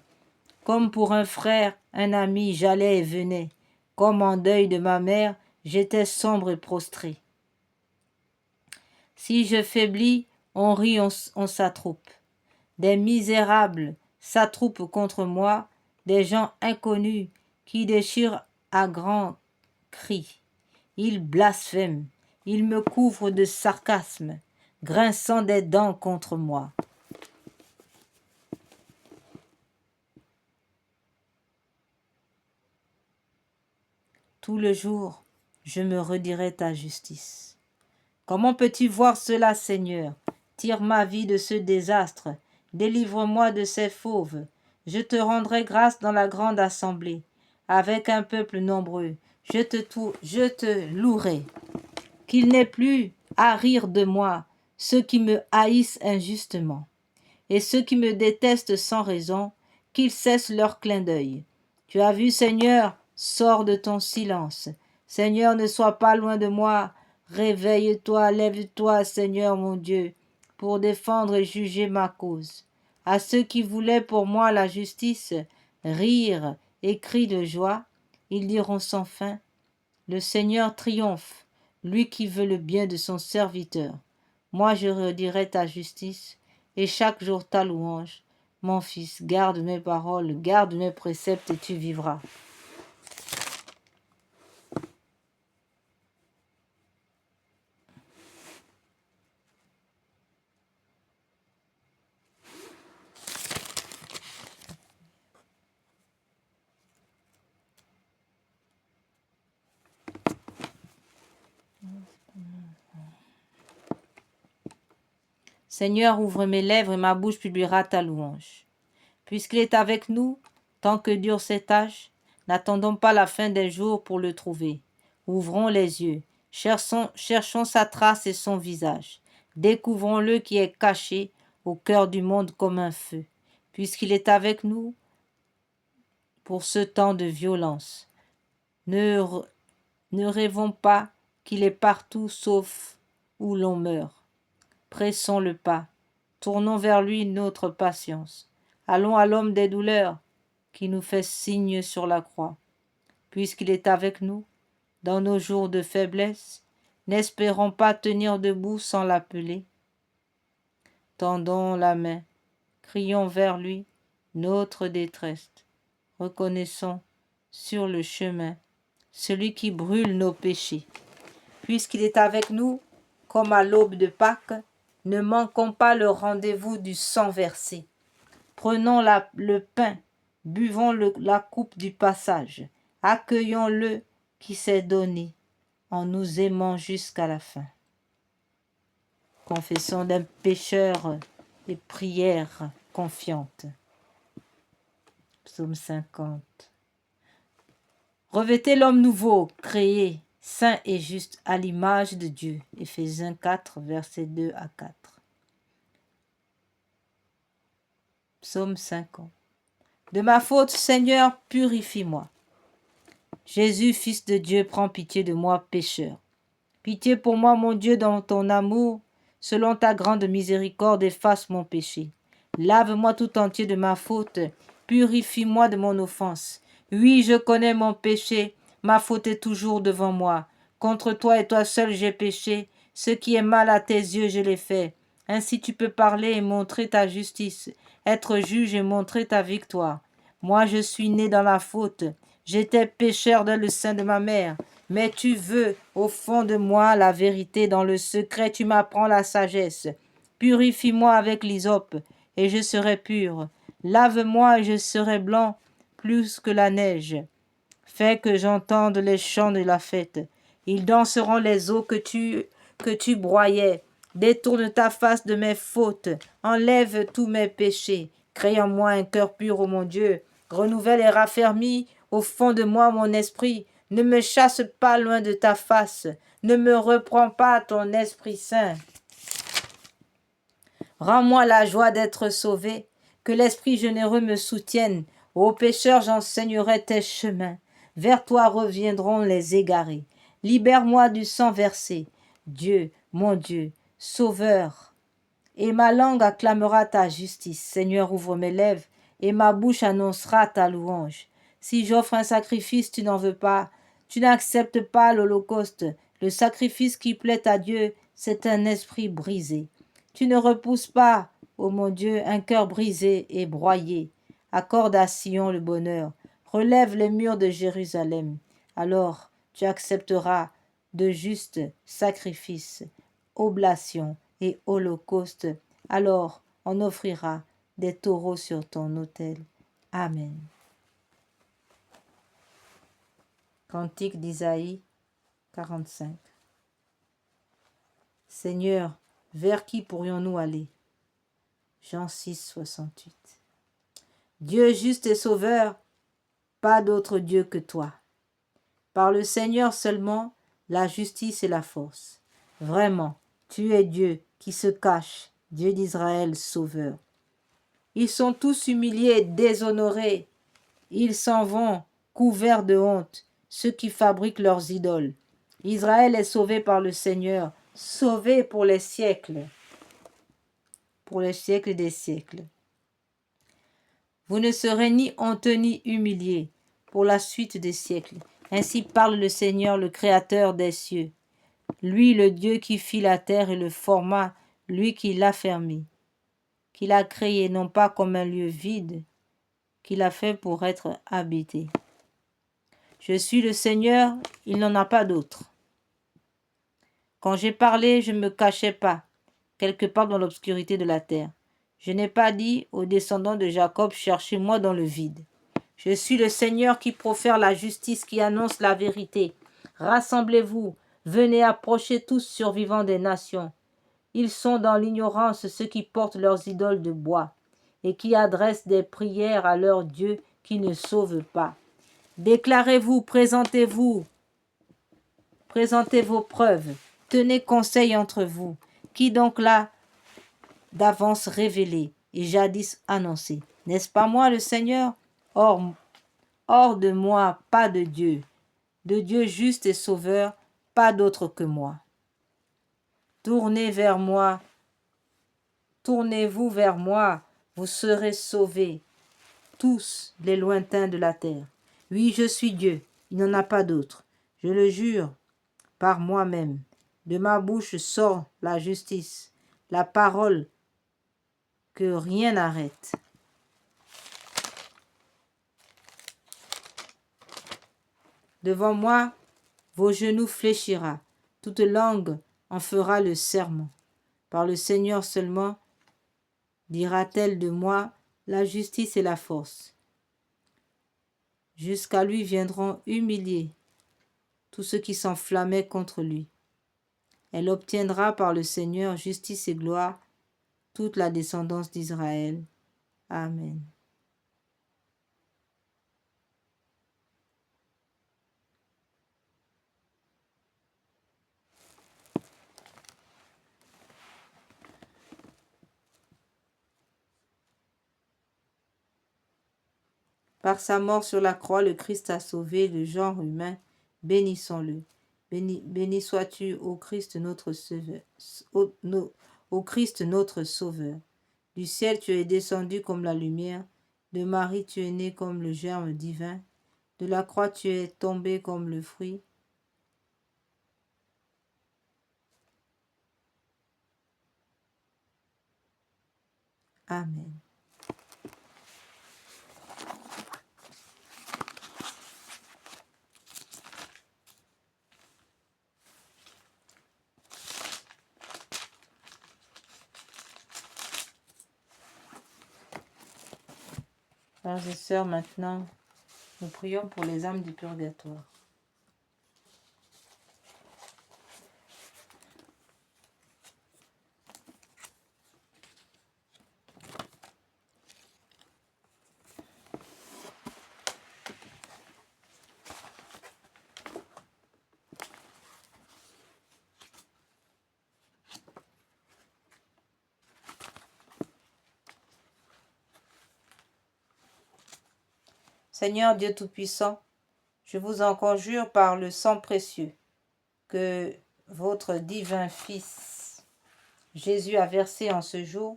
Comme pour un frère, un ami, j'allais et venais. Comme en deuil de ma mère, j'étais sombre et prostré. Si je faiblis, on rit, on s'attroupe. Des misérables s'attroupent contre moi, des gens inconnus qui déchirent à grands cris. Ils blasphèment, ils me couvrent de sarcasme, grinçant des dents contre moi. Tout le jour, je me redirai ta justice. Comment peux-tu voir cela, Seigneur? Tire ma vie de ce désastre, délivre-moi de ces fauves. Je te rendrai grâce dans la grande assemblée, avec un peuple nombreux. Je te louerai. Qu'il n'ait plus à rire de moi ceux qui me haïssent injustement, et ceux qui me détestent sans raison, qu'ils cessent leur clin d'œil. Tu as vu, Seigneur, sors de ton silence. Seigneur, ne sois pas loin de moi. Réveille-toi, lève-toi, Seigneur mon Dieu, pour défendre et juger ma cause. À ceux qui voulaient pour moi la justice, rire et cris de joie, ils diront sans fin, le Seigneur triomphe, lui qui veut le bien de son serviteur. Moi je redirai ta justice, et chaque jour ta louange. Mon fils, garde mes paroles, garde mes préceptes, et tu vivras. Seigneur, ouvre mes lèvres et ma bouche publiera ta louange. Puisqu'il est avec nous, tant que dure cet âge, n'attendons pas la fin des jours pour le trouver. Ouvrons les yeux, cherchons sa trace et son visage. Découvrons-le qui est caché au cœur du monde comme un feu. Puisqu'il est avec nous pour ce temps de violence, ne rêvons pas qu'il est partout sauf où l'on meurt. Pressons le pas, tournons vers lui notre patience. Allons à l'homme des douleurs qui nous fait signe sur la croix. Puisqu'il est avec nous, dans nos jours de faiblesse, n'espérons pas tenir debout sans l'appeler. Tendons la main, crions vers lui notre détresse. Reconnaissons sur le chemin celui qui brûle nos péchés. Puisqu'il est avec nous, comme à l'aube de Pâques, ne manquons pas le rendez-vous du sang versé. Prenons le pain, buvons la coupe du passage, accueillons le qui s'est donné en nous aimant jusqu'à la fin. Confession d'un pécheur et prière confiante. Psaume 50. Revêtez l'homme nouveau, créé, saint et juste à l'image de Dieu. Éphésiens 4, versets 2 à 4. Psaume 50. De ma faute, Seigneur, purifie-moi. Jésus, Fils de Dieu, prends pitié de moi, pécheur. Pitié pour moi, mon Dieu, dans ton amour, selon ta grande miséricorde, efface mon péché. Lave-moi tout entier de ma faute, purifie-moi de mon offense. Oui, je connais mon péché, ma faute est toujours devant moi. Contre toi et toi seul j'ai péché, ce qui est mal à tes yeux je l'ai fait. Ainsi tu peux parler et montrer ta justice, être juge et montrer ta victoire. Moi je suis né dans la faute, j'étais pécheur dans le sein de ma mère. Mais tu veux au fond de moi la vérité, dans le secret tu m'apprends la sagesse. Purifie-moi avec l'hysope, et je serai pur. Lave-moi et je serai blanc plus que la neige. Fais que j'entende les chants de la fête. Ils danseront les eaux que tu broyais. Détourne ta face de mes fautes. Enlève tous mes péchés. Crée en moi un cœur pur, ô mon Dieu. Renouvelle et raffermis au fond de moi mon esprit. Ne me chasse pas loin de ta face. Ne me reprends pas ton Esprit Saint. Rends-moi la joie d'être sauvé, que l'Esprit généreux me soutienne. Aux pécheurs, j'enseignerai tes chemins. Vers toi reviendront les égarés. Libère-moi du sang versé. Dieu, mon Dieu, Sauveur. Et ma langue acclamera ta justice. Seigneur, ouvre mes lèvres, et ma bouche annoncera ta louange. Si j'offre un sacrifice, tu n'en veux pas. Tu n'acceptes pas l'holocauste. Le sacrifice qui plaît à Dieu, c'est un esprit brisé. Tu ne repousses pas, ô mon Dieu, un cœur brisé et broyé. Accorde à Sion le bonheur. Relève les murs de Jérusalem. Alors tu accepteras de justes sacrifices, oblations et holocaustes. Alors on offrira des taureaux sur ton autel. Amen. Cantique d'Isaïe 45. Seigneur, vers qui pourrions-nous aller? Jean 6, 68. Dieu juste et sauveur, pas d'autre Dieu que toi. Par le Seigneur seulement, la justice et la force. Vraiment, tu es Dieu qui se cache, Dieu d'Israël sauveur. Ils sont tous humiliés et déshonorés. Ils s'en vont, couverts de honte, ceux qui fabriquent leurs idoles. Israël est sauvé par le Seigneur, sauvé pour les siècles des siècles. Vous ne serez ni honteux ni humiliés pour la suite des siècles. Ainsi parle le Seigneur, le Créateur des cieux. Lui, le Dieu qui fit la terre et le forma, lui qui l'a fermé, qui l'a créé non pas comme un lieu vide, qu'il a fait pour être habité. Je suis le Seigneur, il n'en a pas d'autre. Quand j'ai parlé, je ne me cachais pas, quelque part dans l'obscurité de la terre. Je n'ai pas dit aux descendants de Jacob, cherchez-moi dans le vide. Je suis le Seigneur qui profère la justice, qui annonce la vérité. Rassemblez-vous, venez approcher tous survivants des nations. Ils sont dans l'ignorance ceux qui portent leurs idoles de bois et qui adressent des prières à leur Dieu qui ne sauve pas. Déclarez-vous, présentez vos preuves, tenez conseil entre vous. Qui donc l'a d'avance révélé et jadis annoncé? N'est-ce pas moi le Seigneur? Hors de moi, pas de Dieu juste et sauveur, pas d'autre que moi. Tournez vers moi, tournez-vous vers moi, vous serez sauvés, tous les lointains de la terre. Oui, je suis Dieu, il n'en a pas d'autre. Je le jure par moi-même. De ma bouche sort la justice, la parole que rien n'arrête. Devant moi, vos genoux fléchira, toute langue en fera le serment. Par le Seigneur seulement, dira-t-elle de moi, la justice et la force. Jusqu'à lui viendront humiliés tous ceux qui s'enflammaient contre lui. Elle obtiendra par le Seigneur justice et gloire, toute la descendance d'Israël. Amen. Par sa mort sur la croix, le Christ a sauvé le genre humain. Bénissons-le. Béni sois-tu, ô Christ notre Sauveur. Ô Christ notre Sauveur. Du ciel tu es descendu comme la lumière. De Marie tu es né comme le germe divin. De la croix tu es tombé comme le fruit. Amen. Frères et sœurs, maintenant, nous prions pour les âmes du purgatoire. Seigneur Dieu Tout-Puissant, je vous en conjure par le sang précieux que votre divin Fils Jésus a versé en ce jour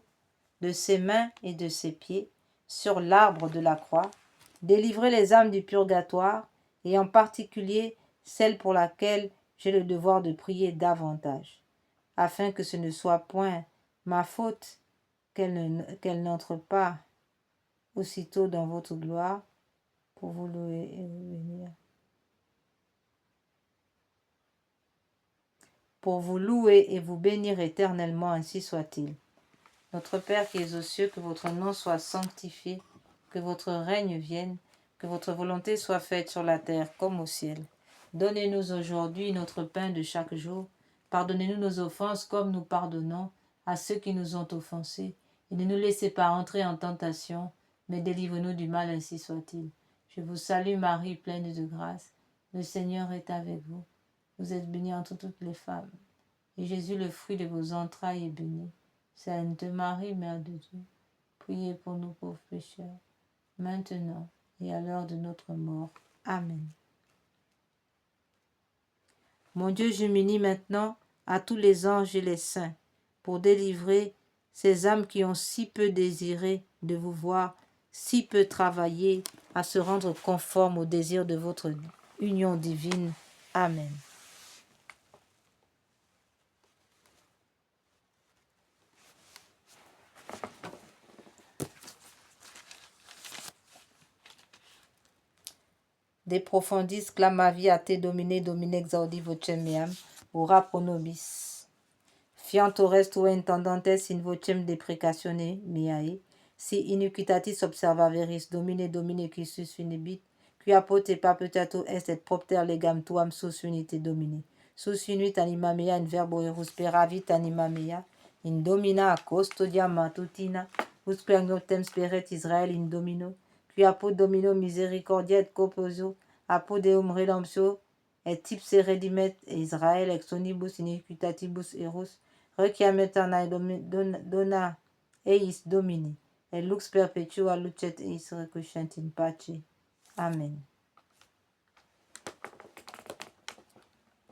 de ses mains et de ses pieds sur l'arbre de la croix, délivrez les âmes du purgatoire, et en particulier celle pour laquelle j'ai le devoir de prier davantage, afin que ce ne soit point ma faute qu'elle n'entre pas aussitôt dans votre gloire, pour vous louer et vous bénir. Pour vous louer et vous bénir éternellement, ainsi soit-il. Notre Père qui es aux cieux, que votre nom soit sanctifié, que votre règne vienne, que votre volonté soit faite sur la terre comme au ciel. Donnez-nous aujourd'hui notre pain de chaque jour. Pardonnez-nous nos offenses comme nous pardonnons à ceux qui nous ont offensés. Et ne nous laissez pas entrer en tentation, mais délivre-nous du mal, ainsi soit-il. Je vous salue Marie, pleine de grâce. Le Seigneur est avec vous. Vous êtes bénie entre toutes les femmes. Et Jésus, le fruit de vos entrailles, est béni. Sainte Marie, Mère de Dieu, priez pour nous pauvres pécheurs, maintenant et à l'heure de notre mort. Amen. Mon Dieu, je m'unis maintenant à tous les anges et les saints pour délivrer ces âmes qui ont si peu désiré de vous voir, si peu travaillé à se rendre conformes au désir de votre union divine. Amen. De profundis clamavi te domine exaudi vocem meam, ora pro nobis. Fianto restu intendantes in vocem deprecatione meae, si iniquitatis observaveris domine quissus finibit, qui apote papetato est et propter legam tuam sus unite domine. Sus unuit anima mea in verbo erus peravit anima mea, in domina custodia matutina, usque agnotem speret Israel in domino, qui apud domino misericordia et coposo, apud eum redemptio, et tipse redimet Israel ex onibus iniquitatibus erus, requiamet anae dona eis domini, et lux perpetua lucet eis requiescent in pace. Amen.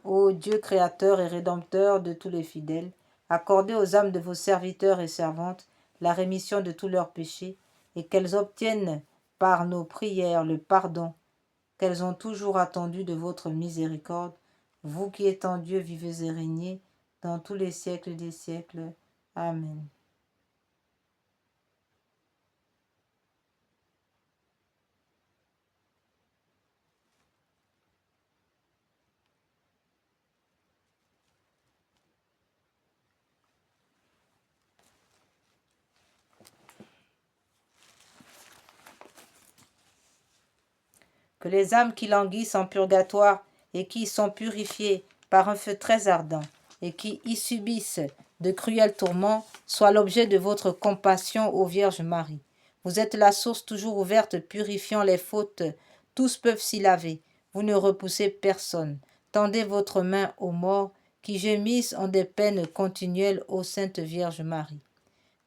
Ô Dieu créateur et rédempteur de tous les fidèles, accordez aux âmes de vos serviteurs et servantes la rémission de tous leurs péchés, et qu'elles obtiennent par nos prières le pardon qu'elles ont toujours attendu de votre miséricorde, vous qui étant Dieu vivez et régnez dans tous les siècles des siècles. Amen. Que les âmes qui languissent en purgatoire et qui y sont purifiées par un feu très ardent et qui y subissent de cruels tourments soient l'objet de votre compassion, ô Vierge Marie. Vous êtes la source toujours ouverte purifiant les fautes, tous peuvent s'y laver, vous ne repoussez personne. Tendez votre main aux morts qui gémissent en des peines continuelles, ô Sainte Vierge Marie.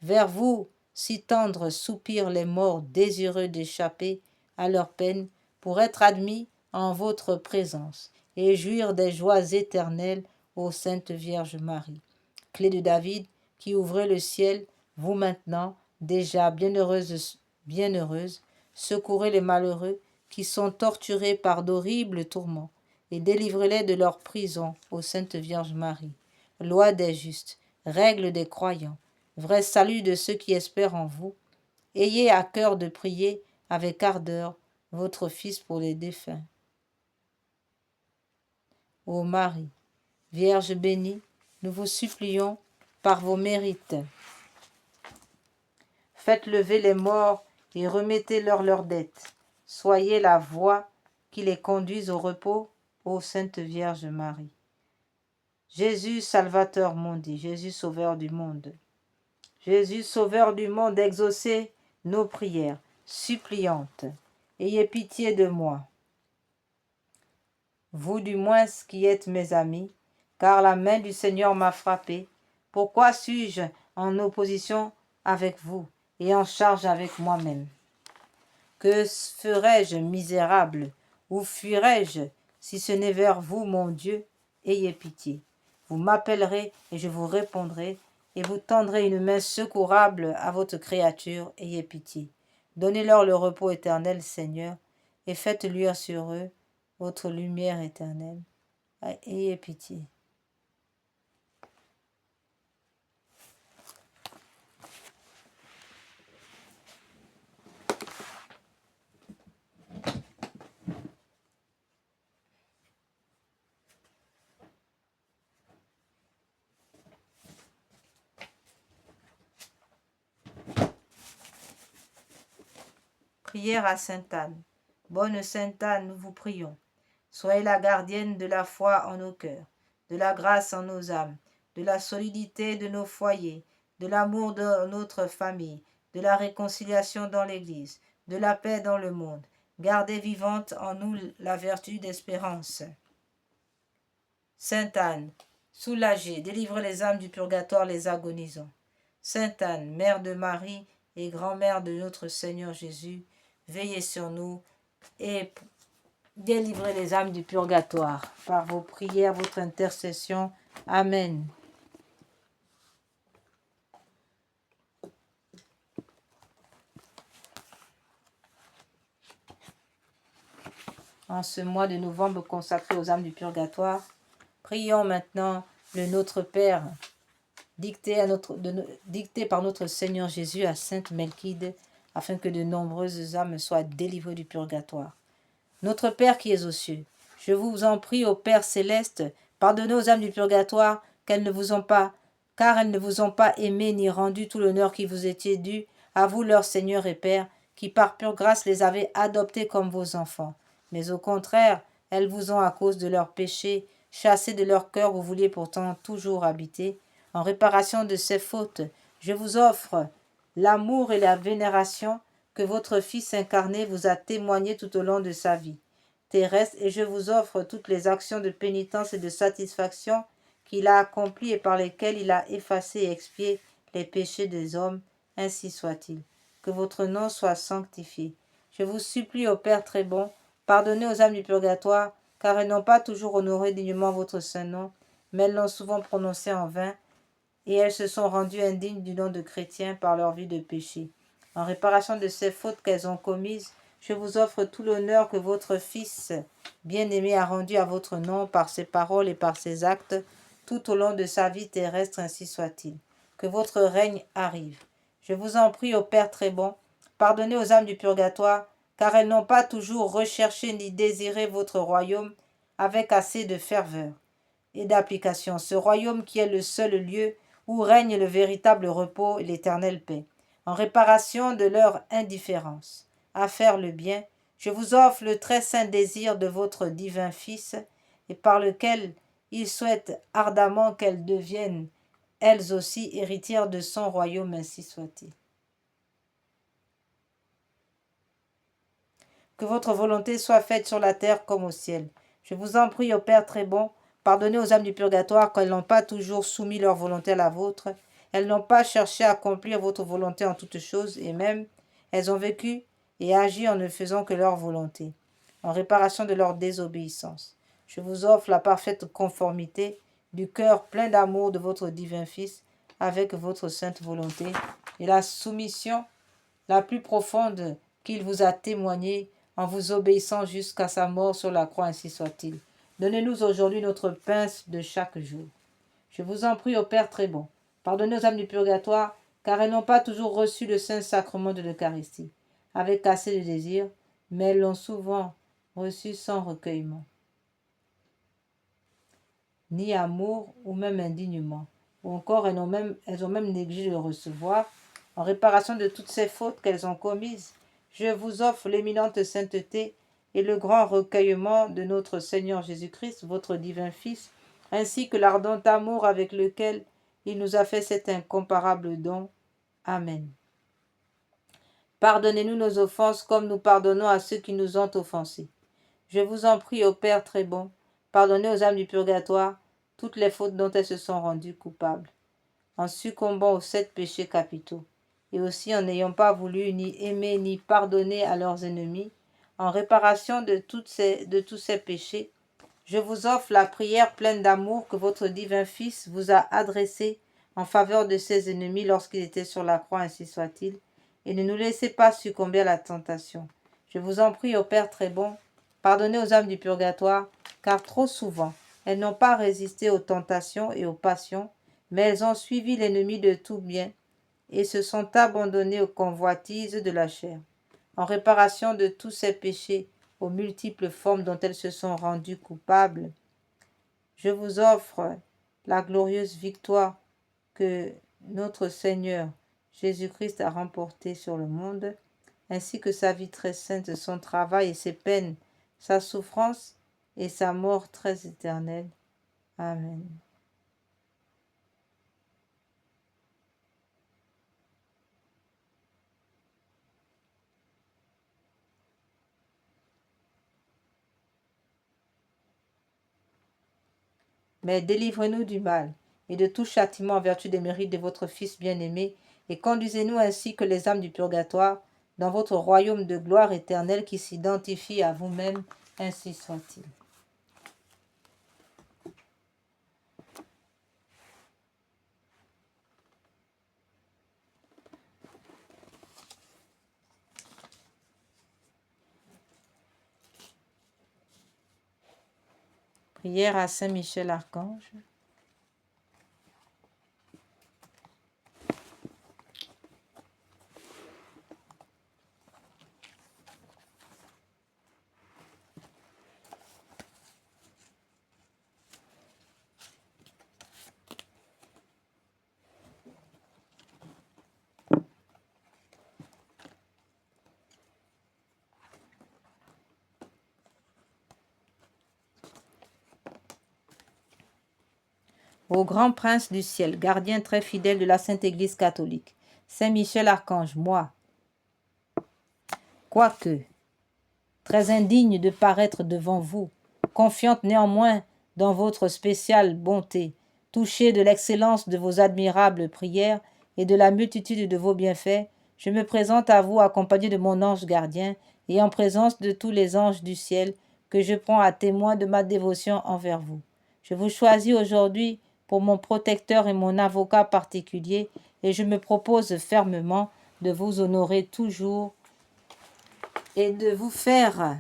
Vers vous, si tendres soupirent les morts désireux d'échapper à leurs peines, pour être admis en votre présence et jouir des joies éternelles, ô Sainte Vierge Marie. Clé de David, qui ouvrez le ciel, vous maintenant, déjà bienheureuse, secourez les malheureux qui sont torturés par d'horribles tourments, et délivrez-les de leur prison, ô Sainte Vierge Marie. Loi des justes, règle des croyants, vrai salut de ceux qui espèrent en vous, ayez à cœur de prier avec ardeur votre Fils pour les défunts. Ô Marie, Vierge bénie, nous vous supplions par vos mérites. Faites lever les morts et remettez-leur leurs dettes. Soyez la voie qui les conduise au repos, ô Sainte Vierge Marie. Jésus, Salvateur mundi, Jésus, Sauveur du monde. Jésus, Sauveur du monde, exaucez nos prières suppliantes. Ayez pitié de moi. Vous du moins qui êtes mes amis, car la main du Seigneur m'a frappé. Pourquoi suis-je en opposition avec vous et en charge avec moi-même? Que ferais-je, misérable? Où fuirais-je si ce n'est vers vous, mon Dieu? Ayez pitié. Vous m'appellerez et je vous répondrai, et vous tendrez une main secourable à votre créature. Ayez pitié. Donnez-leur le repos éternel, Seigneur, et faites luire sur eux votre lumière éternelle. Ayez pitié. Prière à Sainte Anne. Bonne Sainte Anne, nous vous prions. Soyez la gardienne de la foi en nos cœurs, de la grâce en nos âmes, de la solidité de nos foyers, de l'amour de notre famille, de la réconciliation dans l'Église, de la paix dans le monde. Gardez vivante en nous la vertu d'espérance. Sainte Anne, soulagez, délivrez les âmes du purgatoire les agonisants. Sainte Anne, Mère de Marie et grand-mère de notre Seigneur Jésus, veillez sur nous et délivrez les âmes du purgatoire. Par vos prières, votre intercession. Amen. En ce mois de novembre consacré aux âmes du purgatoire, prions maintenant le Notre Père, dicté par notre Seigneur Jésus à Sainte Melchide, afin que de nombreuses âmes soient délivrées du purgatoire. Notre Père qui es aux cieux, je vous en prie, ô Père céleste, pardonnez aux âmes du purgatoire car elles ne vous ont pas aimé ni rendu tout l'honneur qui vous était dû, à vous leur Seigneur et Père, qui par pure grâce les avez adoptés comme vos enfants. Mais au contraire, elles vous ont, à cause de leurs péchés, chassés de leur cœur où vous vouliez pourtant toujours habiter. En réparation de ces fautes, je vous offre l'amour et la vénération que votre Fils incarné vous a témoigné tout au long de sa vie terrestre, et je vous offre toutes les actions de pénitence et de satisfaction qu'il a accomplies et par lesquelles il a effacé et expié les péchés des hommes, ainsi soit-il. Que votre nom soit sanctifié. Je vous supplie, ô Père très bon, pardonnez aux âmes du purgatoire, car elles n'ont pas toujours honoré dignement votre saint nom, mais elles l'ont souvent prononcé en vain, et elles se sont rendues indignes du nom de chrétiens par leur vie de péché. En réparation de ces fautes qu'elles ont commises, je vous offre tout l'honneur que votre Fils bien-aimé a rendu à votre nom par ses paroles et par ses actes tout au long de sa vie terrestre, ainsi soit-il. Que votre règne arrive. Je vous en prie, ô Père très bon, pardonnez aux âmes du purgatoire, car elles n'ont pas toujours recherché ni désiré votre royaume avec assez de ferveur et d'application, ce royaume qui est le seul lieu où règne le véritable repos et l'éternelle paix. En réparation de leur indifférence à faire le bien, je vous offre le très saint désir de votre divin Fils, et par lequel il souhaite ardemment qu'elles deviennent, elles aussi, héritières de son royaume, ainsi soit-il. Que votre volonté soit faite sur la terre comme au ciel. Je vous en prie, ô Père très bon, pardonnez aux âmes du purgatoire qu'elles n'ont pas toujours soumis leur volonté à la vôtre. Elles n'ont pas cherché à accomplir votre volonté en toutes choses, et même, elles ont vécu et agi en ne faisant que leur volonté, en réparation de leur désobéissance. Je vous offre la parfaite conformité du cœur plein d'amour de votre divin Fils avec votre sainte volonté et la soumission la plus profonde qu'il vous a témoignée en vous obéissant jusqu'à sa mort sur la croix, ainsi soit-il. Donnez-nous aujourd'hui notre pain de chaque jour. Je vous en prie, ô Père très bon, pardonnez aux âmes du purgatoire, car elles n'ont pas toujours reçu le saint sacrement de l'Eucharistie, avec assez de désir, mais elles l'ont souvent reçu sans recueillement, ni amour, ou même indignement, ou encore elles ont même négligé de le recevoir. En réparation de toutes ces fautes qu'elles ont commises, je vous offre l'éminente sainteté et le grand recueillement de notre Seigneur Jésus-Christ, votre divin Fils, ainsi que l'ardent amour avec lequel il nous a fait cet incomparable don. Amen. Pardonnez-nous nos offenses comme nous pardonnons à ceux qui nous ont offensés. Je vous en prie, ô Père très bon, pardonnez aux âmes du purgatoire toutes les fautes dont elles se sont rendues coupables, en succombant aux 7 péchés capitaux, et aussi en n'ayant pas voulu ni aimer ni pardonner à leurs ennemis, en réparation de tous ces péchés, je vous offre la prière pleine d'amour que votre divin Fils vous a adressée en faveur de ses ennemis lorsqu'il était sur la croix, ainsi soit-il, et ne nous laissez pas succomber à la tentation. Je vous en prie, ô Père très bon, pardonnez aux âmes du purgatoire, car trop souvent, elles n'ont pas résisté aux tentations et aux passions, mais elles ont suivi l'ennemi de tout bien et se sont abandonnées aux convoitises de la chair. En réparation de tous ces péchés, aux multiples formes dont elles se sont rendues coupables, je vous offre la glorieuse victoire que notre Seigneur Jésus-Christ a remportée sur le monde, ainsi que sa vie très sainte, son travail et ses peines, sa souffrance et sa mort très éternelle. Amen. Mais délivrez-nous du mal et de tout châtiment en vertu des mérites de votre Fils bien-aimé, et conduisez-nous ainsi que les âmes du purgatoire dans votre royaume de gloire éternelle qui s'identifie à vous-même, ainsi soit-il. Prière à Saint Michel Archange. Ô grand prince du ciel, gardien très fidèle de la Sainte Église catholique, Saint Michel Archange, moi, quoique très indigne de paraître devant vous, confiante néanmoins dans votre spéciale bonté, touchée de l'excellence de vos admirables prières et de la multitude de vos bienfaits, je me présente à vous accompagné de mon ange gardien et en présence de tous les anges du ciel que je prends à témoin de ma dévotion envers vous. Je vous choisis aujourd'hui pour mon protecteur et mon avocat particulier, et je me propose fermement de vous honorer toujours et de vous faire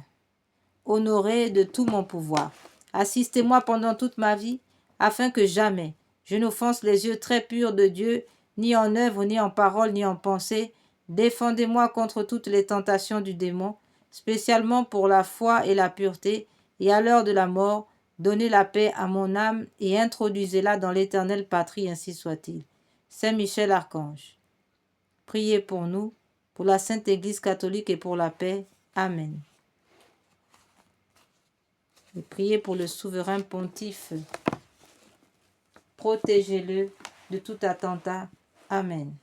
honorer de tout mon pouvoir. Assistez-moi pendant toute ma vie, afin que jamais je n'offense les yeux très purs de Dieu, ni en œuvre, ni en parole, ni en pensée. Défendez-moi contre toutes les tentations du démon, spécialement pour la foi et la pureté, et à l'heure de la mort, donnez la paix à mon âme et introduisez-la dans l'éternelle patrie, ainsi soit-il. Saint Michel Archange, priez pour nous, pour la Sainte Église catholique et pour la paix. Amen. Et priez pour le souverain pontife. Protégez-le de tout attentat. Amen.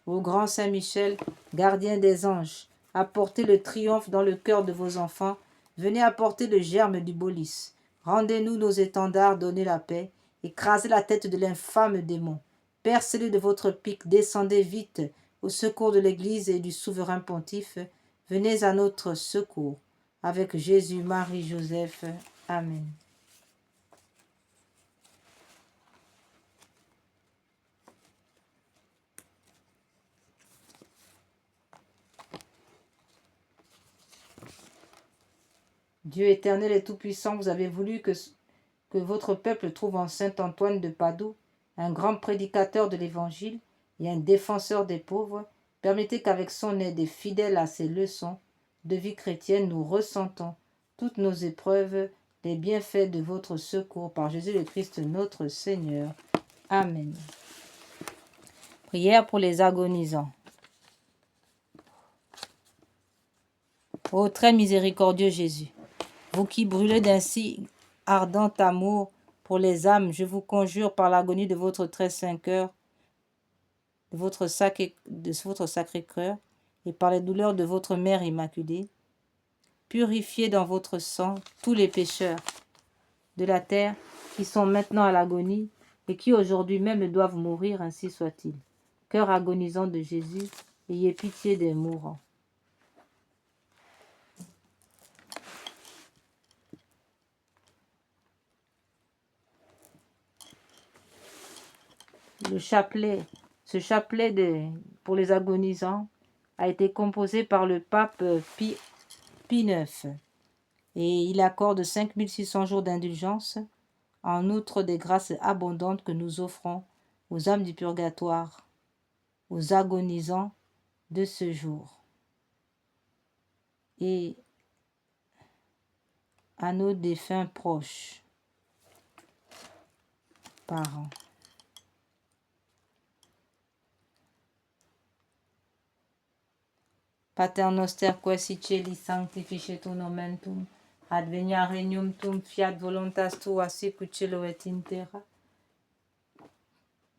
Ô grand Saint Michel, gardien des anges, apportez le triomphe dans le cœur de vos enfants. Venez apporter le germe du bolis. Rendez-nous nos étendards, donnez la paix. Écrasez la tête de l'infâme démon. Percez-le de votre pique. Descendez vite au secours de l'Église et du souverain pontife. Venez à notre secours. Avec Jésus, Marie, Joseph. Amen. Dieu éternel et tout-puissant, vous avez voulu que votre peuple trouve en saint Antoine de Padoue un grand prédicateur de l'Évangile et un défenseur des pauvres. Permettez qu'avec son aide et fidèle à ses leçons de vie chrétienne, nous ressentons toutes nos épreuves, les bienfaits de votre secours par Jésus le Christ notre Seigneur. Amen. Prière pour les agonisants. Ô très miséricordieux Jésus, vous qui brûlez d'un si ardent amour pour les âmes, je vous conjure par l'agonie de votre très saint cœur, de votre sacré cœur, et par les douleurs de votre Mère Immaculée, purifiez dans votre sang tous les pécheurs de la terre qui sont maintenant à l'agonie et qui aujourd'hui même doivent mourir, ainsi soit-il. cœur agonisant de Jésus, ayez pitié des mourants. Ce chapelet pour les agonisants a été composé par le pape Pie IX et il accorde 5600 jours d'indulgence, en outre des grâces abondantes que nous offrons aux âmes du purgatoire, aux agonisants de ce jour et à nos défunts proches, parents. Pater noster quae sicelli sanctificetur nomen tuum, advenia regnum tuum, fiat voluntas tua sicut cielo et in terra.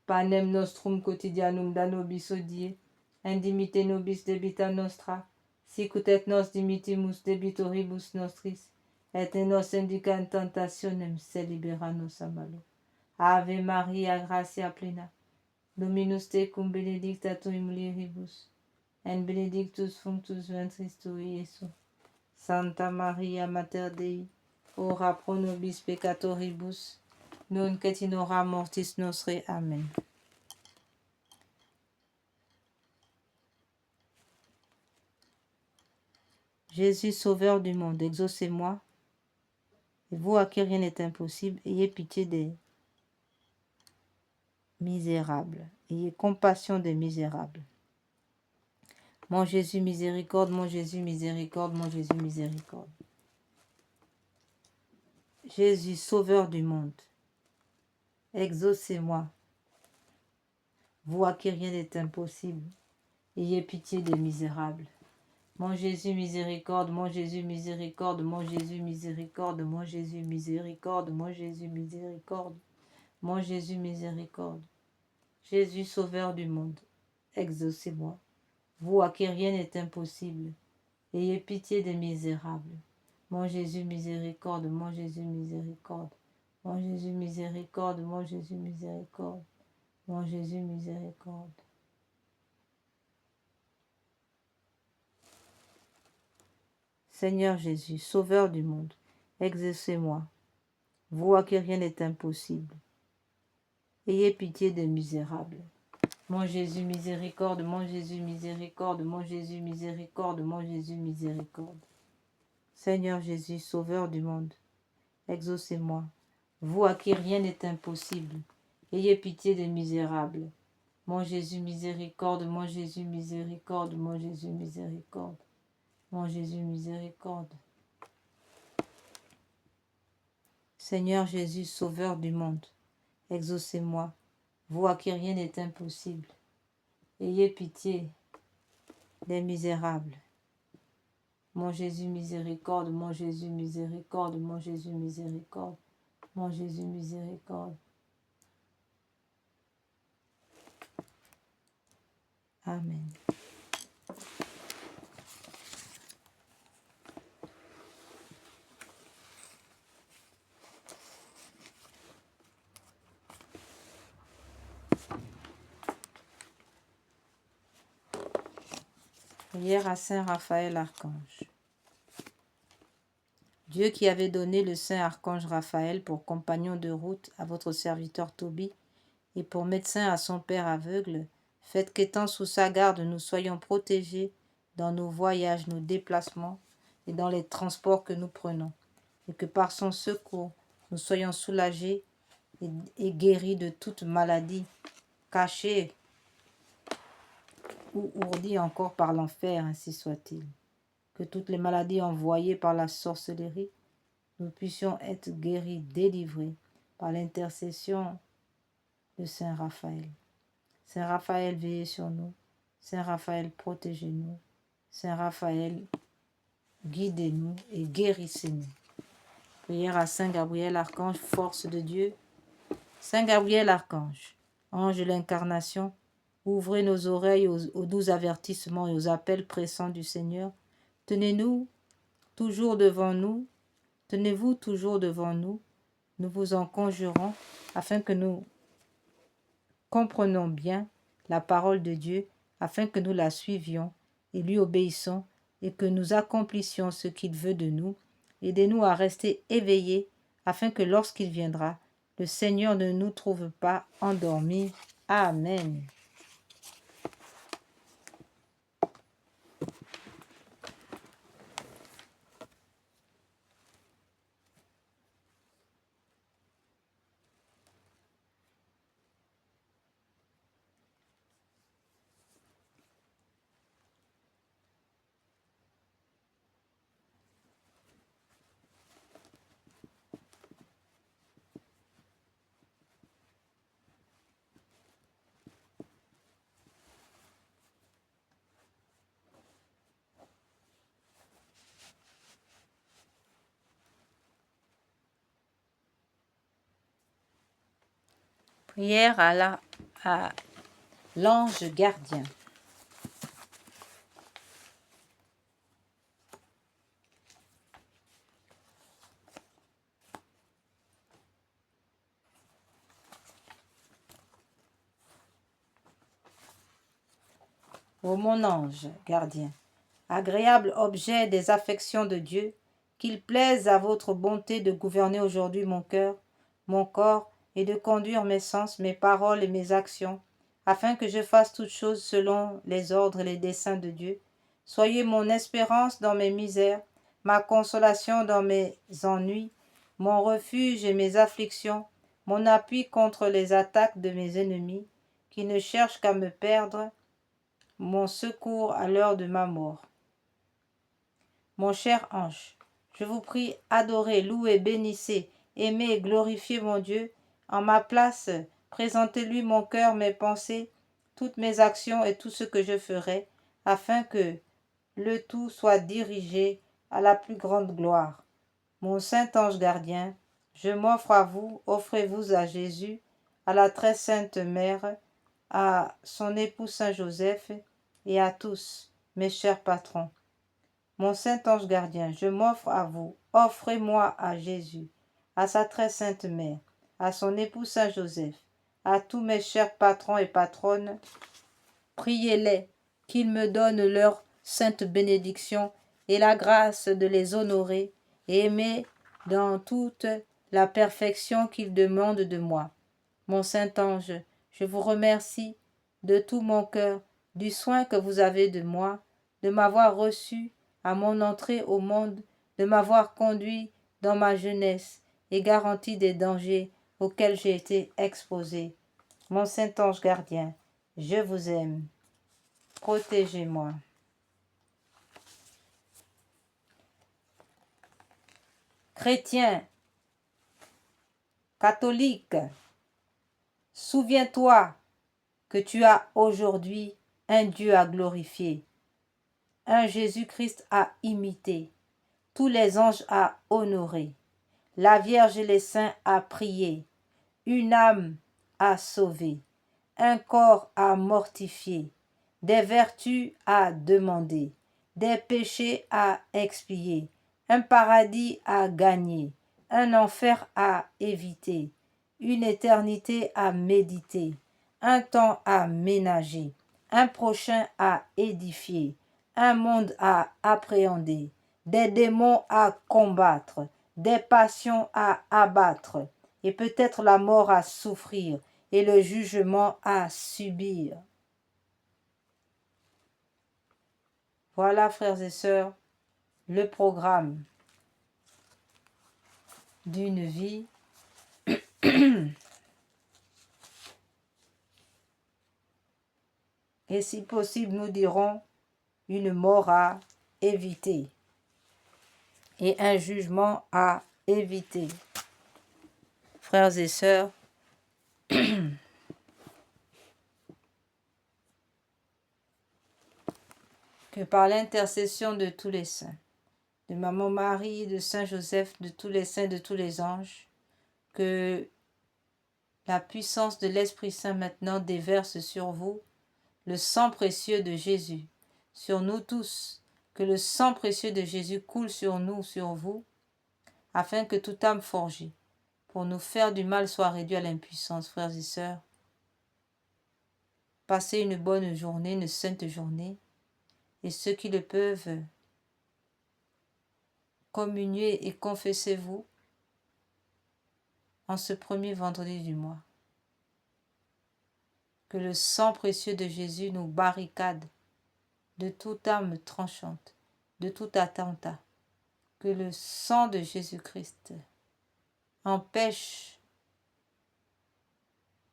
Panem nostrum quotidianum da nobis hodie, indimite nobis debita nostra, sicut et nos dimittimus debitoribus nostris, et ne nos induca in tentationem, sed libera nos a malo. Ave Maria, gratia plena, Dominus tecum, benedicta tu in mulieribus, et benedictus fructus ventris tui, Iesus. Santa Maria, Mater Dei, ora pro nobis peccatoribus, nunc et in hora mortis nostre. Amen. Jésus, Sauveur du monde, exaucez-moi. Et vous à qui rien n'est impossible, ayez pitié des misérables. Ayez compassion des misérables. Mon Jésus, miséricorde, mon Jésus, miséricorde, mon Jésus, miséricorde. Jésus, Sauveur du monde, exaucez-moi. Vous à qui rien n'est impossible, ayez pitié des misérables. Mon Jésus, miséricorde, mon Jésus, miséricorde, mon Jésus, miséricorde, mon Jésus, miséricorde, mon Jésus, miséricorde, mon Jésus, miséricorde. Jésus, Sauveur du monde, exaucez-moi. Vous à qui rien n'est impossible, ayez pitié des misérables. Mon Jésus, miséricorde, mon Jésus, miséricorde, mon Jésus, miséricorde, mon Jésus, miséricorde, mon Jésus, miséricorde. Seigneur Jésus, Sauveur du monde, exaucez-moi. Vous à qui rien n'est impossible, ayez pitié des misérables. Mon Jésus, miséricorde, mon Jésus, miséricorde, mon Jésus, miséricorde, mon Jésus, miséricorde. Seigneur Jésus, Sauveur du monde, exaucez-moi. Vous à qui rien n'est impossible, ayez pitié des misérables. Mon Jésus, miséricorde, mon Jésus, miséricorde, mon Jésus, miséricorde, mon Jésus, miséricorde. Seigneur Jésus, Sauveur du monde, exaucez-moi. Vous à qui rien n'est impossible, ayez pitié des misérables. Mon Jésus, miséricorde, mon Jésus, miséricorde, mon Jésus, miséricorde, mon Jésus, miséricorde. Amen. Prière à Saint Raphaël Archange. Dieu qui avait donné le Saint Archange Raphaël pour compagnon de route à votre serviteur Tobie et pour médecin à son père aveugle, faites qu'étant sous sa garde, nous soyons protégés dans nos voyages, nos déplacements et dans les transports que nous prenons, et que par son secours, nous soyons soulagés et guéris de toute maladie, cachée ou ourdie encore par l'enfer, ainsi soit-il. Que toutes les maladies envoyées par la sorcellerie, nous puissions être guéris, délivrés par l'intercession de Saint Raphaël. Saint Raphaël, veillez sur nous. Saint Raphaël, protégez-nous. Saint Raphaël, guidez-nous et guérissez-nous. Prière à Saint Gabriel Archange, force de Dieu. Saint Gabriel Archange, ange de l'incarnation, ouvrez nos oreilles aux doux avertissements et aux appels pressants du Seigneur. Tenez-vous toujours devant nous, nous vous en conjurons, afin que nous comprenions bien la parole de Dieu, afin que nous la suivions et lui obéissons et que nous accomplissions ce qu'il veut de nous. Aidez-nous à rester éveillés, afin que lorsqu'il viendra, le Seigneur ne nous trouve pas endormis. Amen. Prière à l'ange gardien. Ô mon ange gardien, agréable objet des affections de Dieu, qu'il plaise à votre bonté de gouverner aujourd'hui mon cœur, mon corps, et de conduire mes sens, mes paroles et mes actions, afin que je fasse toutes choses selon les ordres et les desseins de Dieu. Soyez mon espérance dans mes misères, ma consolation dans mes ennuis, mon refuge et mes afflictions, mon appui contre les attaques de mes ennemis, qui ne cherchent qu'à me perdre, mon secours à l'heure de ma mort. Mon cher ange, je vous prie, adorez, louez, bénissez, aimez et glorifiez mon Dieu. En ma place, présentez-lui mon cœur, mes pensées, toutes mes actions et tout ce que je ferai, afin que le tout soit dirigé à la plus grande gloire. Mon saint ange gardien, je m'offre à vous, offrez-vous à Jésus, à la très sainte Mère, à son époux Saint Joseph et à tous mes chers patrons. Mon saint ange gardien, je m'offre à vous, offrez-moi à Jésus, à sa très sainte Mère, à son époux Saint Joseph, à tous mes chers patrons et patronnes. Priez-les qu'ils me donnent leur sainte bénédiction et la grâce de les honorer et aimer dans toute la perfection qu'ils demandent de moi. Mon saint ange, je vous remercie de tout mon cœur du soin que vous avez de moi, de m'avoir reçu à mon entrée au monde, de m'avoir conduit dans ma jeunesse et garanti des dangers auxquels j'ai été exposé. Mon saint ange gardien, je vous aime. Protégez-moi. Chrétien, catholique, souviens-toi que tu as aujourd'hui un Dieu à glorifier, un Jésus-Christ à imiter, tous les anges à honorer, la Vierge et les saints à prier, une âme à sauver, un corps à mortifier, des vertus à demander, des péchés à expier, un paradis à gagner, un enfer à éviter, une éternité à méditer, un temps à ménager, un prochain à édifier, un monde à appréhender, des démons à combattre, des passions à abattre, et peut-être la mort à souffrir et le jugement à subir. Voilà, frères et sœurs, le programme d'une vie et si possible, nous dirons une mort à éviter et un jugement à éviter. Frères et sœurs, que par l'intercession de tous les saints, de Maman Marie, de Saint Joseph, de tous les saints, de tous les anges, que la puissance de l'Esprit Saint maintenant déverse sur vous le sang précieux de Jésus, sur nous tous, que le sang précieux de Jésus coule sur nous, sur vous, afin que toute âme forgée pour nous faire du mal soit réduite à l'impuissance, frères et sœurs. Passez une bonne journée, une sainte journée. Et ceux qui le peuvent, communiez et confessez-vous en ce premier vendredi du mois. Que le sang précieux de Jésus nous barricade de toute âme tranchante, de tout attentat. Que le sang de Jésus-Christ empêche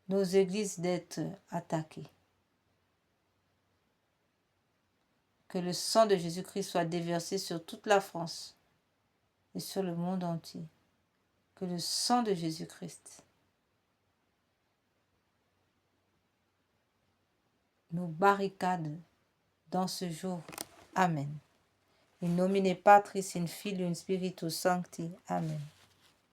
nos églises d'être attaquées. Que le sang de Jésus-Christ soit déversé sur toute la France et sur le monde entier. Que le sang de Jésus-Christ nous barricade dans ce jour. Amen. In nomine Patris, in Filio, in Spiritus Sancti. Amen.